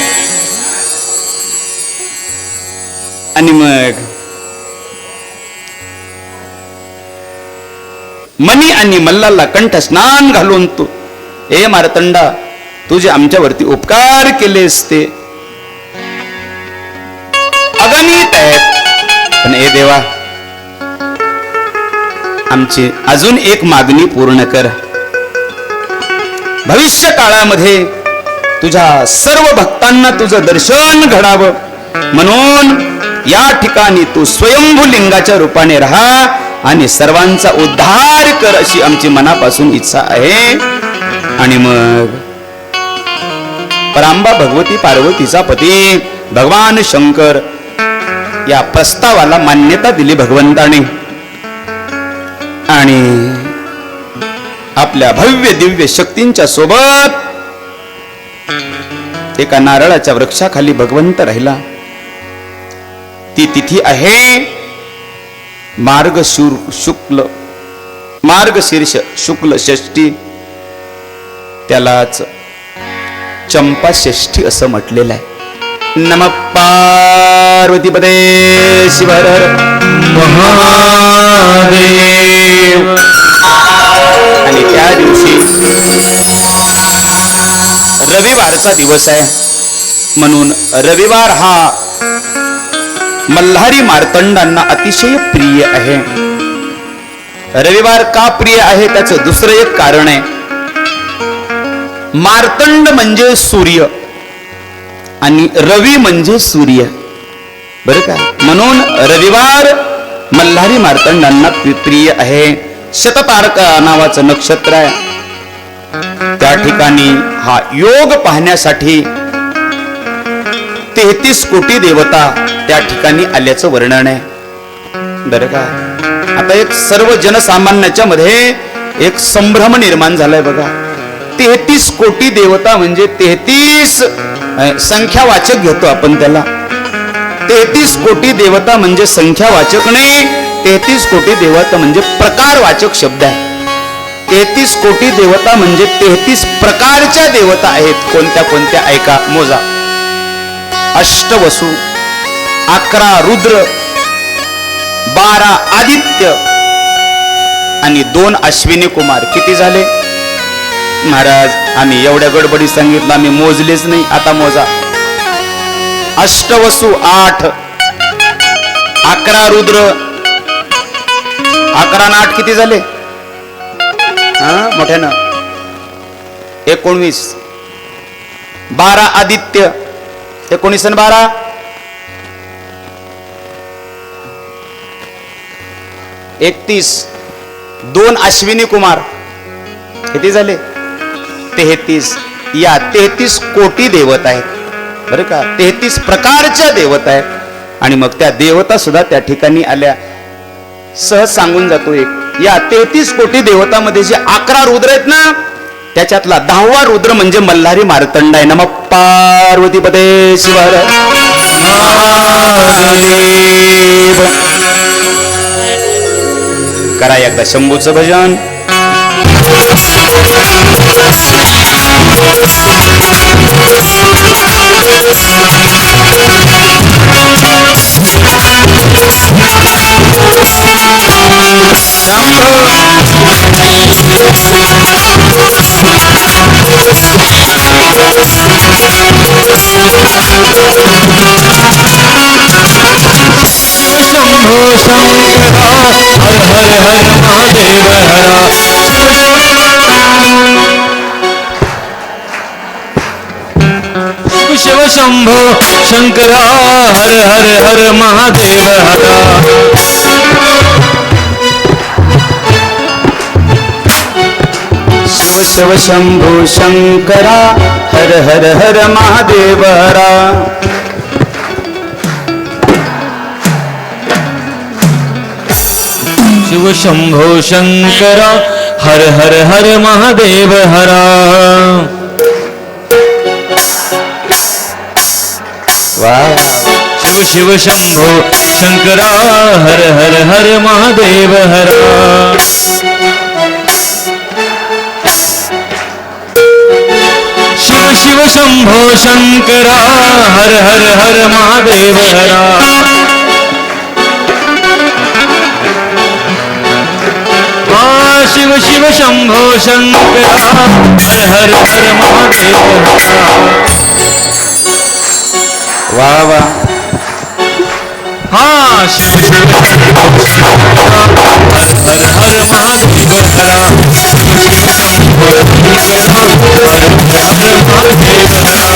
आणि मग मनी आणि मल्लाला कंठ स्नान घालून तू ए मार्तंडा तुझे आमच्यावरती उपकार केलेस ते अगणित आहेत. पण ए देवा, आमची अजून एक मागणी पूर्ण कर. भविष्य काळामध्ये तुझ्या सर्व भक्तांना तुझं दर्शन घडावं म्हणून या ठिकाणी तू स्वयंभू लिंगाच्या रूपाने राहा आणि सर्वांचा उद्धार कर, अशी आमची मनापासून इच्छा आहे. आणि मग परांबा भगवती पार्वतीचा पती भगवान शंकर या प्रस्तावाला मान्यता दिली भगवंताने. आणि आपल्या भव्य दिव्य शक्तींच्या सोबत एका नारळाच्या वृक्षाखाली भगवंत राहिला. ती तिथी आहे मार्गशीर्ष शुक्ल षष्ठी. त्यालाच चंपा षष्ठी असं म्हटलेलं आहे. नमः पार्वतीपते शिव हर हर महादेव. आणि त्या दिवशी रविवारचा दिवस आहे म्हणून रविवार हा मल्हारी मार्तंडांना अतिशय प्रिय आहे. रविवार का प्रिय आहे त्याचं दुसरं एक कारण आहे. मार्तंड म्हणजे सूर्य आणि रवी म्हणजे सूर्य बरं का. म्हणून रविवार मल्हारी मार्तंडांना प्रिय आहे. शततारका नावाचं नक्षत्र आहे. त्या ठिकाणी हा योग पाहण्यासाठी 33 कोटी देवता त्या ठिकाणी आल्याचं वर्णन आहे बरं का. आता एक सर्व जनसामान्याच्या मध्ये एक संभ्रम निर्माण झालाय बघा. 33 कोटी देवता म्हणजे 33 संख्यावाचक घेतो आपण त्याला. 33 कोटी देवता म्हणजे संख्यावाचक नाही, 33 कोटी देवता म्हणजे प्रकारवाचक शब्द आहे. 33 कोटी देवता म्हणजे 33 प्रकारच्या देवता आहेत. कोणत्या कोणत्या ऐका मोजा. अष्टवसु, 11 रुद्र, 12 आदित्य आणि 2 अश्विनी कुमार. किती झाले महाराज? आम्ही एवढ्या गडबडी सांगितलं, आम्ही मोजलेच नाही. आता मोजा. अष्टवसु 8, 11 रुद्र, 11 आणि 8 किती झाले? मोठ्यानं 19 12 आदित्य 19 आणि 12 31 2 अश्विनी कुमार किती झाले 33 या 33 कोटी देवता आहेत बरं का 33 प्रकारच्या देवता आहेत आणि मग त्या देवता सुद्धा त्या ठिकाणी आल्या सहज सांगून जातो एक या 33 कोटी देवतामध्ये जे 11 रुद्र आहेत ना त्याच्यातला 10वा रुद्र म्हणजे मल्हारी मार्तंड आहे नमः पार्वतीपते शिवाय करा एकदा शंभूचं भजन शंभो शंकरा हर हर हर महादेव हरा शिव शंभो शंकरा हर हर हर महादेव हरा शिव शिव शंभो शंकरा हर हर हर महादेव हरा शिव शंभो शंकरा हर हर हर महादेव हरा शिव शिव शंभो शंकरा हर हर हर महादेव हरा शिव शिव शंभो शंकरा हर हर हर महादेव हरा शिव शिव शंभो शंकरा हर हर हर महादेव हरा वा वा हा शिव शिव शंभो शंकरा हर हर हर महादेव हरा शिव शिव शंभो शंकरा हर हर महादेव हरा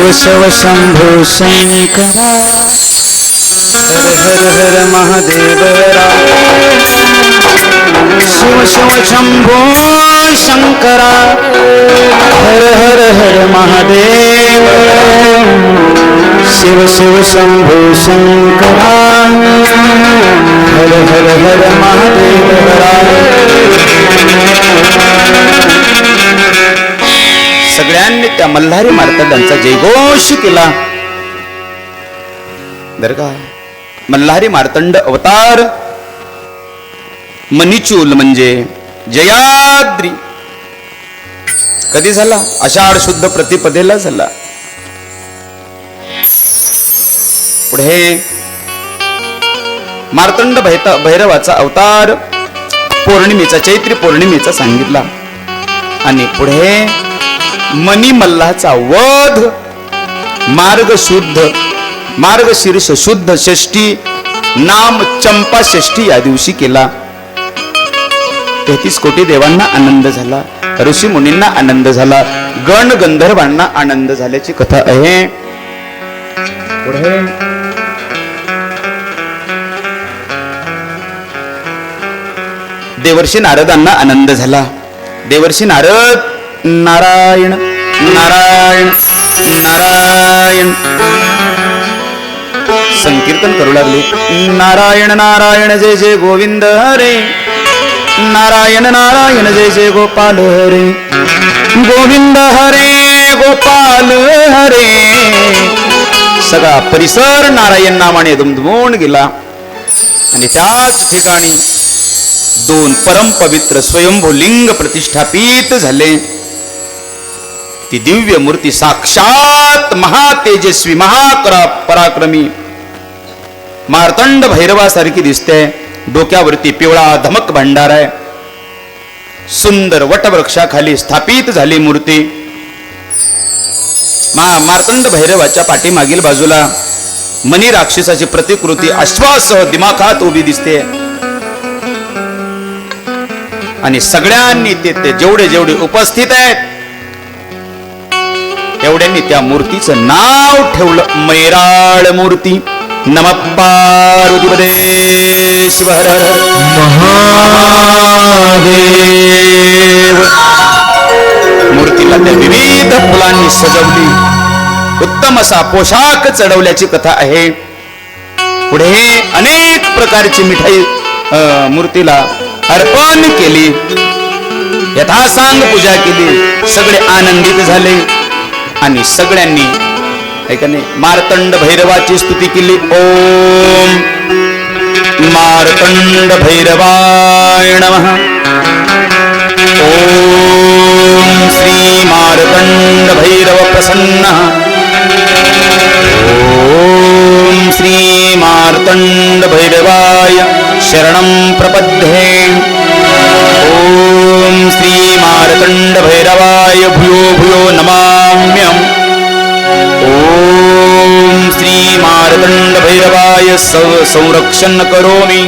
शिव शिव शंभो शंकरा हर हर हर महादेव शिव शिव शंभो शंकरा हर हर हर महादेव शिव शिव शंभो शंकरा हर हर हर महादेव सगळ्यांनी त्या मल्हारी मार्तंडांचा जयघोष केला बर का. मल्हारी मार्तंड अवतार मनिचूल म्हणजे जयाद्री कधी झाला? आषाढ शुद्ध प्रतिपदेला झाला. पुढे मार्तंड भैरवाचा अवतार पौर्णिमेचा चैत्री पौर्णिमेचा सांगितला. आणि पुढे मनी मल्हाचा वध मार्गशीर्ष शुद्ध षष्ठी नाम चंपा षष्ठी या दिवशी केला. 33 कोटी देवांना आनंद झाला, ऋषी मुनींना आनंद झाला, गण गंधर्वांना आनंद झाल्याची कथा आहे. पुढे देवर्षी नारदांना आनंद झाला. देवर्षी नारद नारायण नारायण नारायण संकीर्तन करू लागले. नारायण नारायण जय जय गोविंद हरे, नारायण नारायण जय जय गोपाल हरे, गोविंद हरे गोपाल हरे. सगळा परिसर नारायण नामाने दुमदुमून गेला. आणि त्याच ठिकाणी 2 परम पवित्र स्वयंभू लिंग प्रतिष्ठापित झाले. ती दिव्य मूर्ती साक्षात महातेजस्वी पराक्रमी मार्तंड भैरवासारखी दिसते. डोक्यावरती पिवळा धमक भंडार आहे. सुंदर वटवृक्षाखाली स्थापित झाली मूर्ती. मार्तंड भैरवाच्या पाठीमागील बाजूला मनी राक्षसाची प्रतिकृती अश्वासह दिमाखात उभी दिसते. आणि सगळ्यांनी ते जेवढे उपस्थित आहेत एवढ्यांनी त्या मूर्तीचं नाव ठेवलं मैराळ मूर्ती. नमः पार्वतीपदे शिव हर हर महादेव. मूर्तीला त्या विविध फुलांनी सजवली, उत्तम असा पोशाख चढवल्याची कथा आहे. पुढे अनेक प्रकारची मिठाई मूर्तीला अर्पण केली, यथासांग पूजा केली. सगळे आनंदित झाले आणि सगळ्यांनी ऐकणे मार्तंड भैरवाची स्तुती केली. ओम मार्तंड भैरवाय नमः. ओम श्री मार्तंड भैरव प्रसन्न. ओम श्री मार्तंड भैरवाय शरणं प्रपद्ये. ओम श्री मार्तंड भैरवाय भूयो भूयो नमाम्यहम्. ओम श्री मार्तंड भैरवाय संरक्षण करोमि.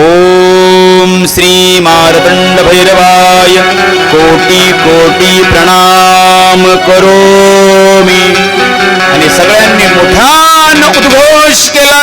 ओम श्री मार्तंड भैरवाय कोटी कोटी प्रणाम करोमि. आणि सगळ्यांनी मोठ्यानं उद्घोष केला.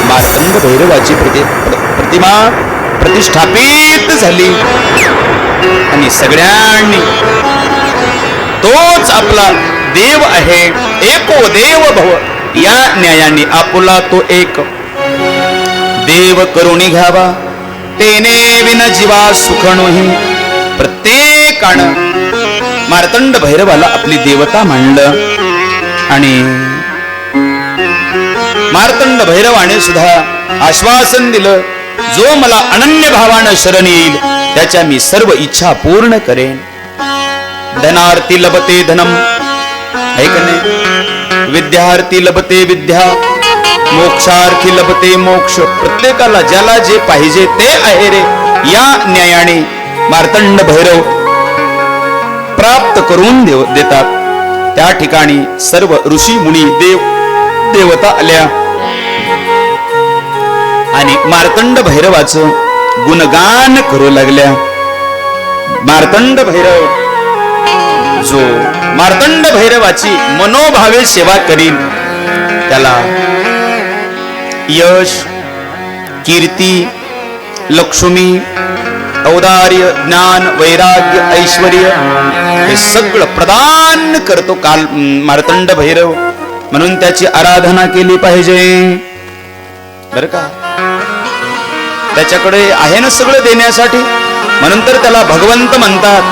मार्तंड भैरवाची प्रतिमा प्रतिष्ठापित झाली. आणि सगळ्यांनी तोच आपला देव आहे, एको देव भव या न्यायाने आपुला तो एक देव करुणी घ्यावा, तेने विन जीवा सुखणोही. प्रत्येकानं मार्तंड भैरवाला आपली देवता मानलं. आणि मार्तंड भैरवाने सुद्धा आश्वासन दिलं, जो मला अनन्य भावानं शरण येईल त्याच्या मी सर्व इच्छा पूर्ण करेन. धनार्थी लभते धनम ऐक नाही, विद्यार्थी लभते विद्या, मोक्षार्थी लभते मोक्ष. प्रत्येकाला ज्याला जे पाहिजे ते आहे रे. या न्यायाने मार्तंड भैरव प्राप्त करून देतात. त्या ठिकाणी सर्व ऋषी मुनी देवता आल्या आणि मार्तंड भैरवाचं गुणगान करू लागल्या. मार्तंड भैरव, जो मार्तंड भैरवाची मनोभावे सेवा करील त्याला यश, कीर्ती, लक्ष्मी, औदार्य, ज्ञान, वैराग्य, ऐश्वर्य हे सगळं प्रदान करतो काल मार्तंड भैरव. म्हणून त्याची आराधना केली पाहिजे बर का. त्याच्याकडे आहे ना सगळं देण्यासाठी, म्हणून तर त्याला भगवंत म्हणतात.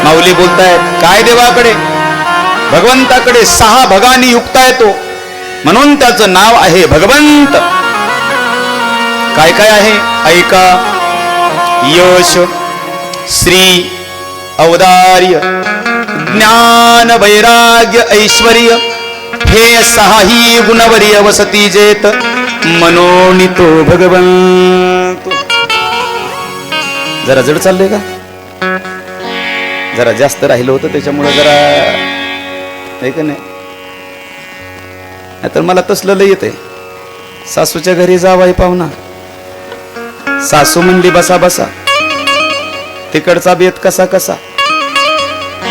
माऊली बोलतायत काय देवाकडे, भगवंताकडे 6 भगांनी युक्त आहे तो, म्हणून त्याचं नाव आहे भगवंत. काय काय आहे ऐका. यश, श्री, औदार्य, ज्ञान, वैराग्य, ऐश्वर्य हे 6ही गुणवर्य वसती जेत, मनोनितो भगवंत. जरा जड चाललंय का, जरा जास्त राहिलं होतं त्याच्यामुळे जरा आहे का नाही. तर मला तसलं लय येतंय. सासूच्या घरी जावाई पाहुणा, सासू म्हणली बसा बसा, तिकडचा बेत कसा कसा.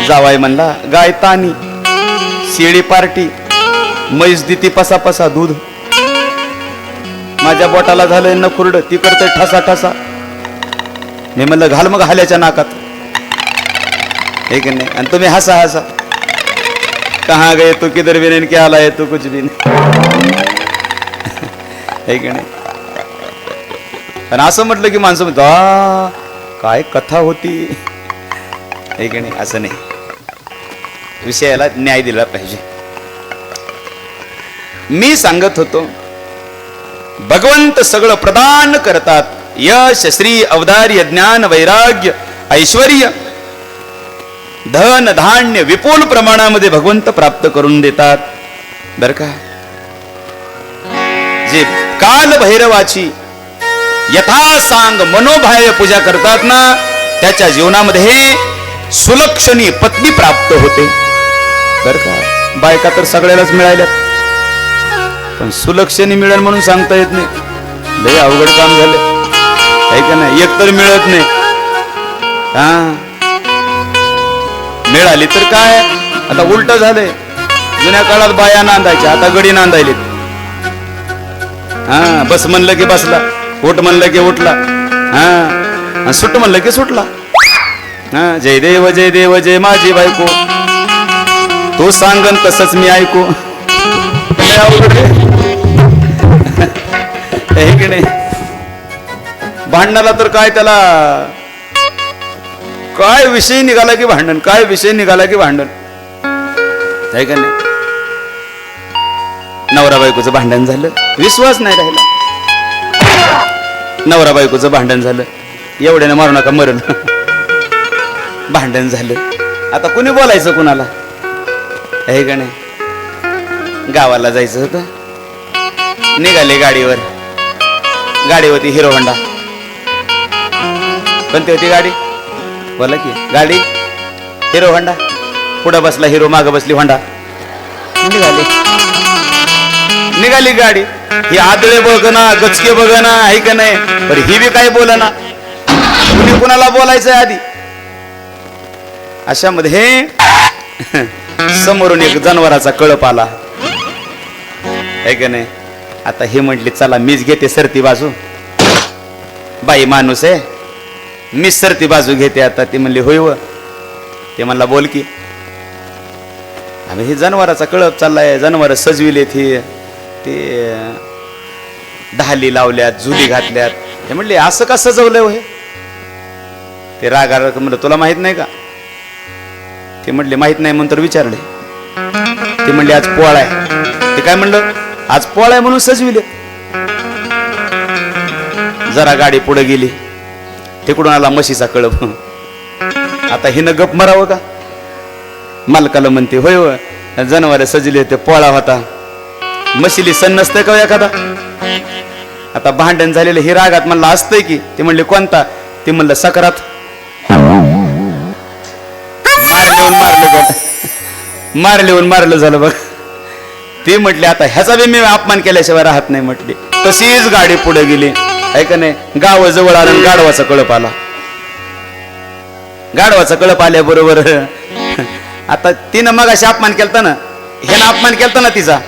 जावाई म्हणला गाय तानी, शेळी पार्टी, म्हैस दिती पसा पसा दूध. माझ्या बोटाला झालंय नकुरड, ती करते ठसा ठसा. मी म्हणलं घाल मग हाल्याच्या नाकात, हे की नाही. आणि तुम्ही हसा हसा, कहाँ गए तू, किधर भी नहीं, क्या लाए तू, कुछ भी नहीं, हे की नाही. पण असं म्हटलं की माणसं म्हणतो काय कथा होती, हे की नाही. असं नाही, विषयाला न्याय दिला पाहिजे. मी सांगत होतो भगवंत सगळं प्रदान करतात. यश, श्री, औदार्य, ज्ञान, वैराग्य, ऐश्वर्य, धन धान्य विपुल प्रमाणामध्ये भगवंत प्राप्त करून देतात बर का. जे काल भैरवाची यथासांग मनोभावे पूजा करतात ना, त्याच्या जीवनामध्ये सुलक्षणी पत्नी प्राप्त होते बर का. बायका तर सगळ्यालाच मिळाल्यात, पण सुलक्षणी मिळेल म्हणून सांगता येत नाही. लय अवघड काम झालं आहे का नाही. एक तर मिळत नाही, हा मिळाली तर काय. आता उलट झालंय, जुन्या काळात बाया नांदायच्या, आता गडी नांदायले. हा बस म्हणलं की बसला, उठ म्हणलं की उठला, हा सुट म्हणलं की सुटला. हा जय देव जय देव जय माझी बायको, तू सांगन तसंच मी ऐकू. हे की नाही. भांडणाला तर काय, त्याला काय विषय निघाला की भांडण, काय विषय निघाला की भांडण, आहे का नाही. नवरा बायकोचं भांडण झालं, विश्वास नाही राहिला. नवरा बायकोचं भांडण झालं, एवढ्यानं मारू नका मरण. भांडण झालं, आता कुणी बोलायचं कुणाला, आहे का नाही. गावाला जायचं होतं, निघाले गाडीवर. गाडी होती हिरो होंडा. कोणती होती गाडी, बोला की. गाडी हिरो होंडा, पुढं बसला हिरो, मागं बसली होंडा. निघाली गाडी. ही आदळे बघना, गचके बघना, आहे का नाही. पण ही बी काही बोलना, कुणी कुणाला बोलायचंय आधी. अशामध्ये समोरून एक जनावराचा कळप आला, आहे का नाही. आता हे म्हटले चला मीच घेते सरती बाजू, बाई माणूस आहे, मीच सरती बाजू घेते आता. ती म्हणली होय व. ते म्हणला बोल की. हे जनावराचा कळप चाललाय, जनावर सजविले, ते ढाली लावल्यात, झुली घातल्यात. हे म्हणले असं का सजवलंय हे. ते रागा म्हणलं तुला माहित नाही का. ते म्हणले माहित नाही म्हणून तर विचारले. ते म्हणले आज पोळा आहे. ते काय म्हणलं आज पोळा आहे म्हणून सजविले. जरा गाडी पुढे गेली, तिकडून आला म्हशीचा कळप. आता हिनं गप मरावं का. मालकाला म्हणते होय व, जनावर सजले होते, पोळा होता. म्हशीली सण नसतंय का एखादा? आता भांडण झालेलं हे रागात म्हणलं असतंय की. ते म्हणले कोणता? ते म्हणलं सकरात. मारले झालं बघ. ते म्हटले आता ह्याचा बी मी अपमान केल्याशिवाय राहत नाही म्हटले. तशीच गाडी पुढे गेली. आहे का नाही? गावाजवळ आलं, गाढवाचा कळप आला. गाढवाचा कळप आल्याबरोबर आता तिनं मग अशी अपमान केलता ना, ह्यानं अपमान केलता ना तिचा.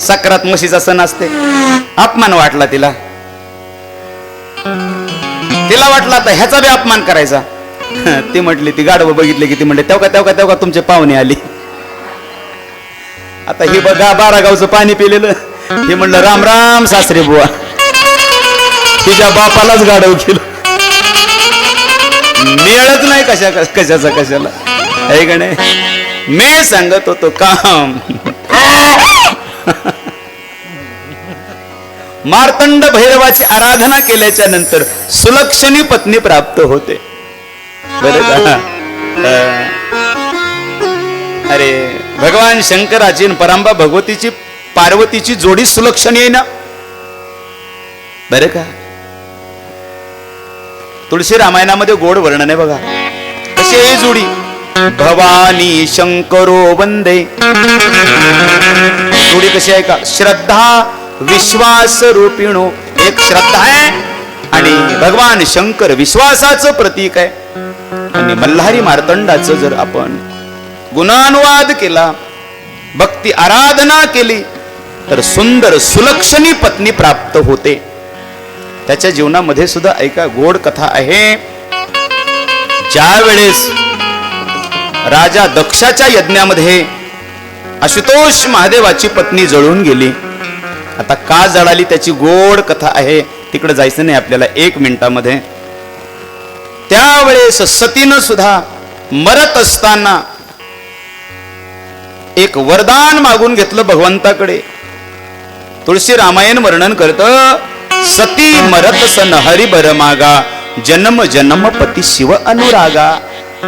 सकरात म्हशीचा सण असते. अपमान वाटला तिला. वाटला आता ह्याचा बी अपमान करायचा. ती म्हटली, ती गाढवं बघितले की ती म्हणले तेव्हा तुमचे पाहुणे आली. आता हे बघा 12 गावचं पाणी पिलेलं. हे म्हणलं राम राम सासरे बुवा. तिच्या बापालाच गाढव केलं. मिळत नाही कशाला. आहे का नाही? मी सांगत होतो काम. मार्तंड भैरवाची आराधना केल्याच्या नंतर सुलक्षणी पत्नी प्राप्त होते. बरं का? अरे भगवान शंकराची परांबा भगवतीची पार्वतीची जोडी सुलक्षणी आहे ना. बरं का? तुळशी रामायणामध्ये गोड वर्णन आहे बघा. कशी आहे जोडी? भवानी शंकरो वंदे. जोडी कशी आहे का? श्रद्धा विश्वास रूपिणो. एक श्रद्धा आहे आणि भगवान शंकर विश्वासाचं प्रतीक आहे. आणि मल्हारी मार्तंडाचं जर आपण गुणानुवाद केला, भक्ती आराधना केली तर सुंदर सुलक्षणी पत्नी प्राप्त होते. त्याच्या जीवनामध्ये सुद्धा ऐका गोड कथा आहे. ज्या वेळेस राजा दक्षाच्या यज्ञामध्ये आशुतोष महादेवाची पत्नी जळून गेली. आता का जळाली त्याची गोड कथा आहे. तिकडे जायचं नाही आपल्याला 1 मिनिटामध्ये. त्यावेळेस सतीनं सुद्धा मरत असताना एक वरदान मागून घेतलं भगवंताकडे. तुळशी रामायण वर्णन करतं, सती मरत सन हरी बर मागा, जन्म जन्म पती शिव अनुरागा,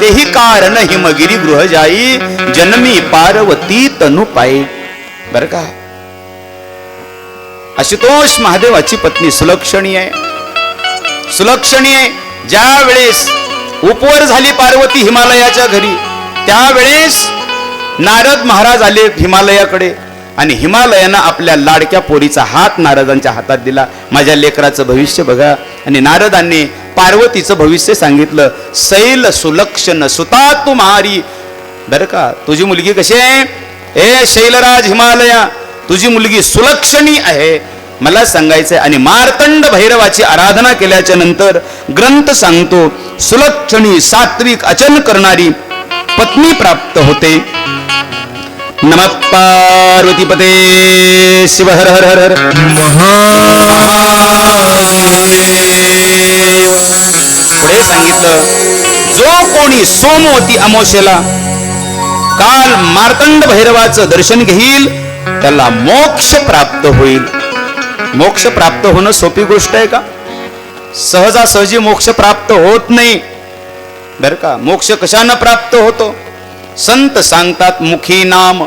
तेही कारण हिमगिरी गृह जाई, जन्मी पार्वती तनु पायी. बर का? आशुतोष महादेवाची पत्नी सुलक्षणी आहे. सुलक्षणी आहे. ज्या वेळेस उपवर झाली पार्वती हिमालयाच्या घरी, त्यावेळेस नारद महाराज आले हिमालयाकडे आणि हिमालयानं आपल्या लाडक्या पोरीचा हात नारदांच्या हातात दिला. माझ्या लेकराचं भविष्य बघा. आणि नारदांनी पार्वतीचं भविष्य सांगितलं. सैल सुलक्षण सुता तुम्हारी. बरं का? तुझी मुलगी कशी आहे? ए शैलराज हिमालया, तुझी मुलगी सुलक्षणी आहे. मला सांगायचंय. आणि मार्तंड भैरवाची आराधना केल्याच्या नंतर ग्रंथ सांगतो सुलक्षणी सात्विक अचन करणारी पत्नी प्राप्त होते. नमः पार्वतीपते शिव हर हर हर हर पुढे सांगितलं, जो कोणी सोमवती अमावस्येला काल मार्तंड भैरवाचं दर्शन घेईल त्याला मोक्ष प्राप्त होईल. मोक्ष प्राप्त होणं सोपी गोष्ट आहे का? सहजासहजी मोक्ष प्राप्त होत नाही. बरं का? मोक्ष कशानं प्राप्त होतो? संत सांगतात, मुखी नाम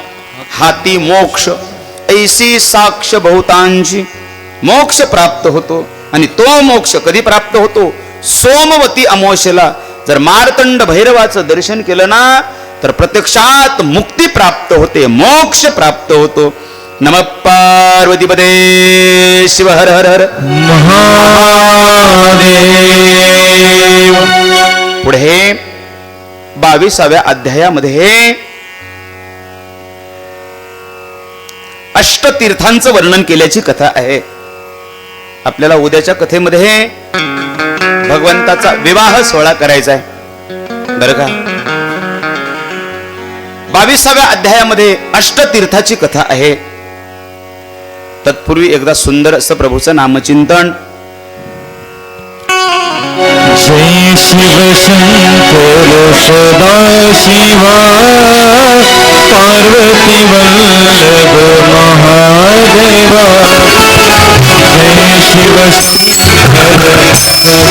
हाती मोक्ष, ऐसी साक्ष बहुतांची. मोक्ष प्राप्त होतो. आणि तो मोक्ष कधी प्राप्त होतो? सोमवती अमावस्येला जर मार्तंड भैरवाचं दर्शन केलं ना तर प्रत्यक्षात मुक्ती प्राप्त होते, मोक्ष प्राप्त होतो. नमः पार्वतीपते शिव हर हर हर महादेव. पुढे 22व्या अध्यायामध्ये अष्टतीर्थांचं वर्णन केल्याची कथा आहे. आपल्याला उद्याच्या कथेमध्ये भगवंताचा विवाह सोहळा करायचा आहे. बरं का? 22व्या अध्यायामध्ये अष्टतीर्थाची कथा आहे. तत्पूर्वी एकदा सुंदर असं प्रभूचं नामचिंतन. जय शिव शंकर सदा शिवा, पार्वती वल्लभ महादेवा. जय शिव शंकर सदा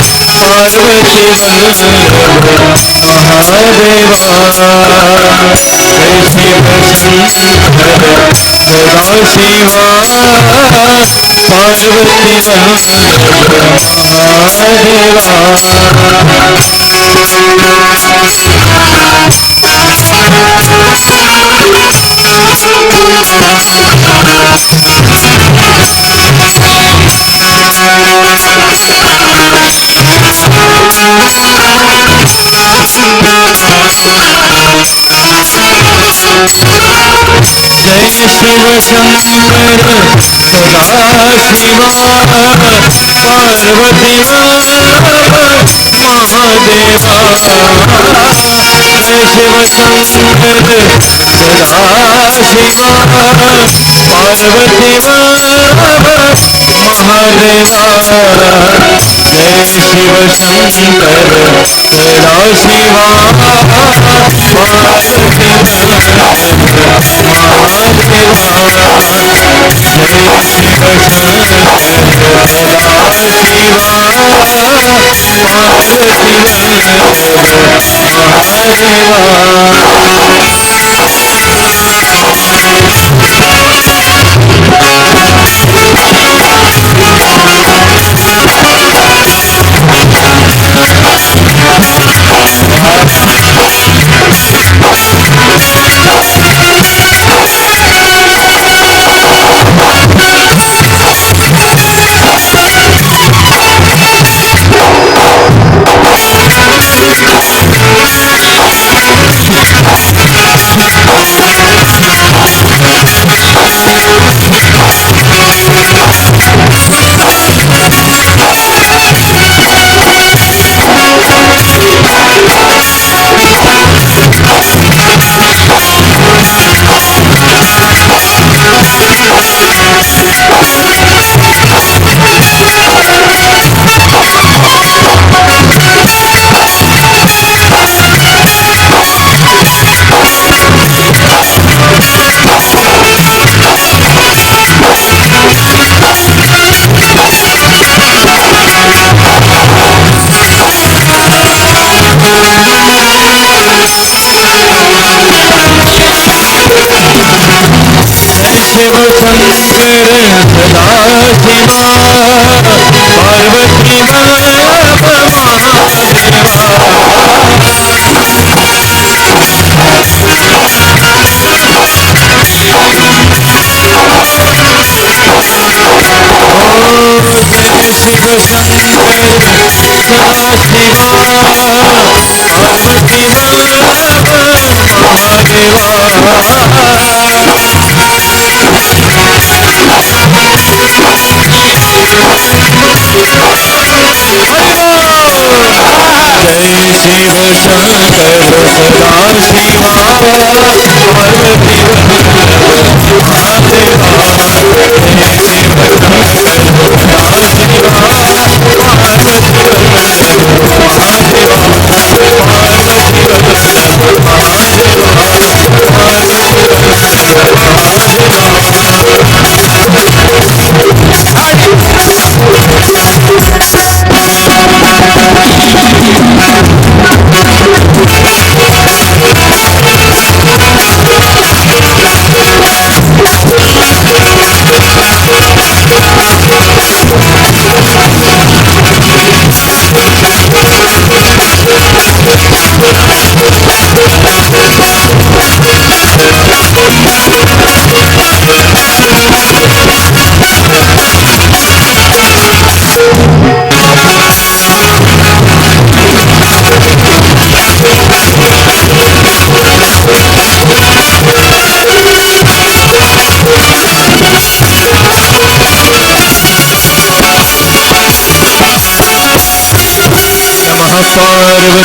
शिवा, पार्वती महादेवा जय शिव शंकर सदा शिवा पार्वती जय शिव शंकर सदा शिवा पार्वती महादेवा जय शिव शंकर सदा शिवा पार्वती महादेवा जय शिव शंकर सदा शिवा शिव शंकर सदा शिवा पार्वती पार्वती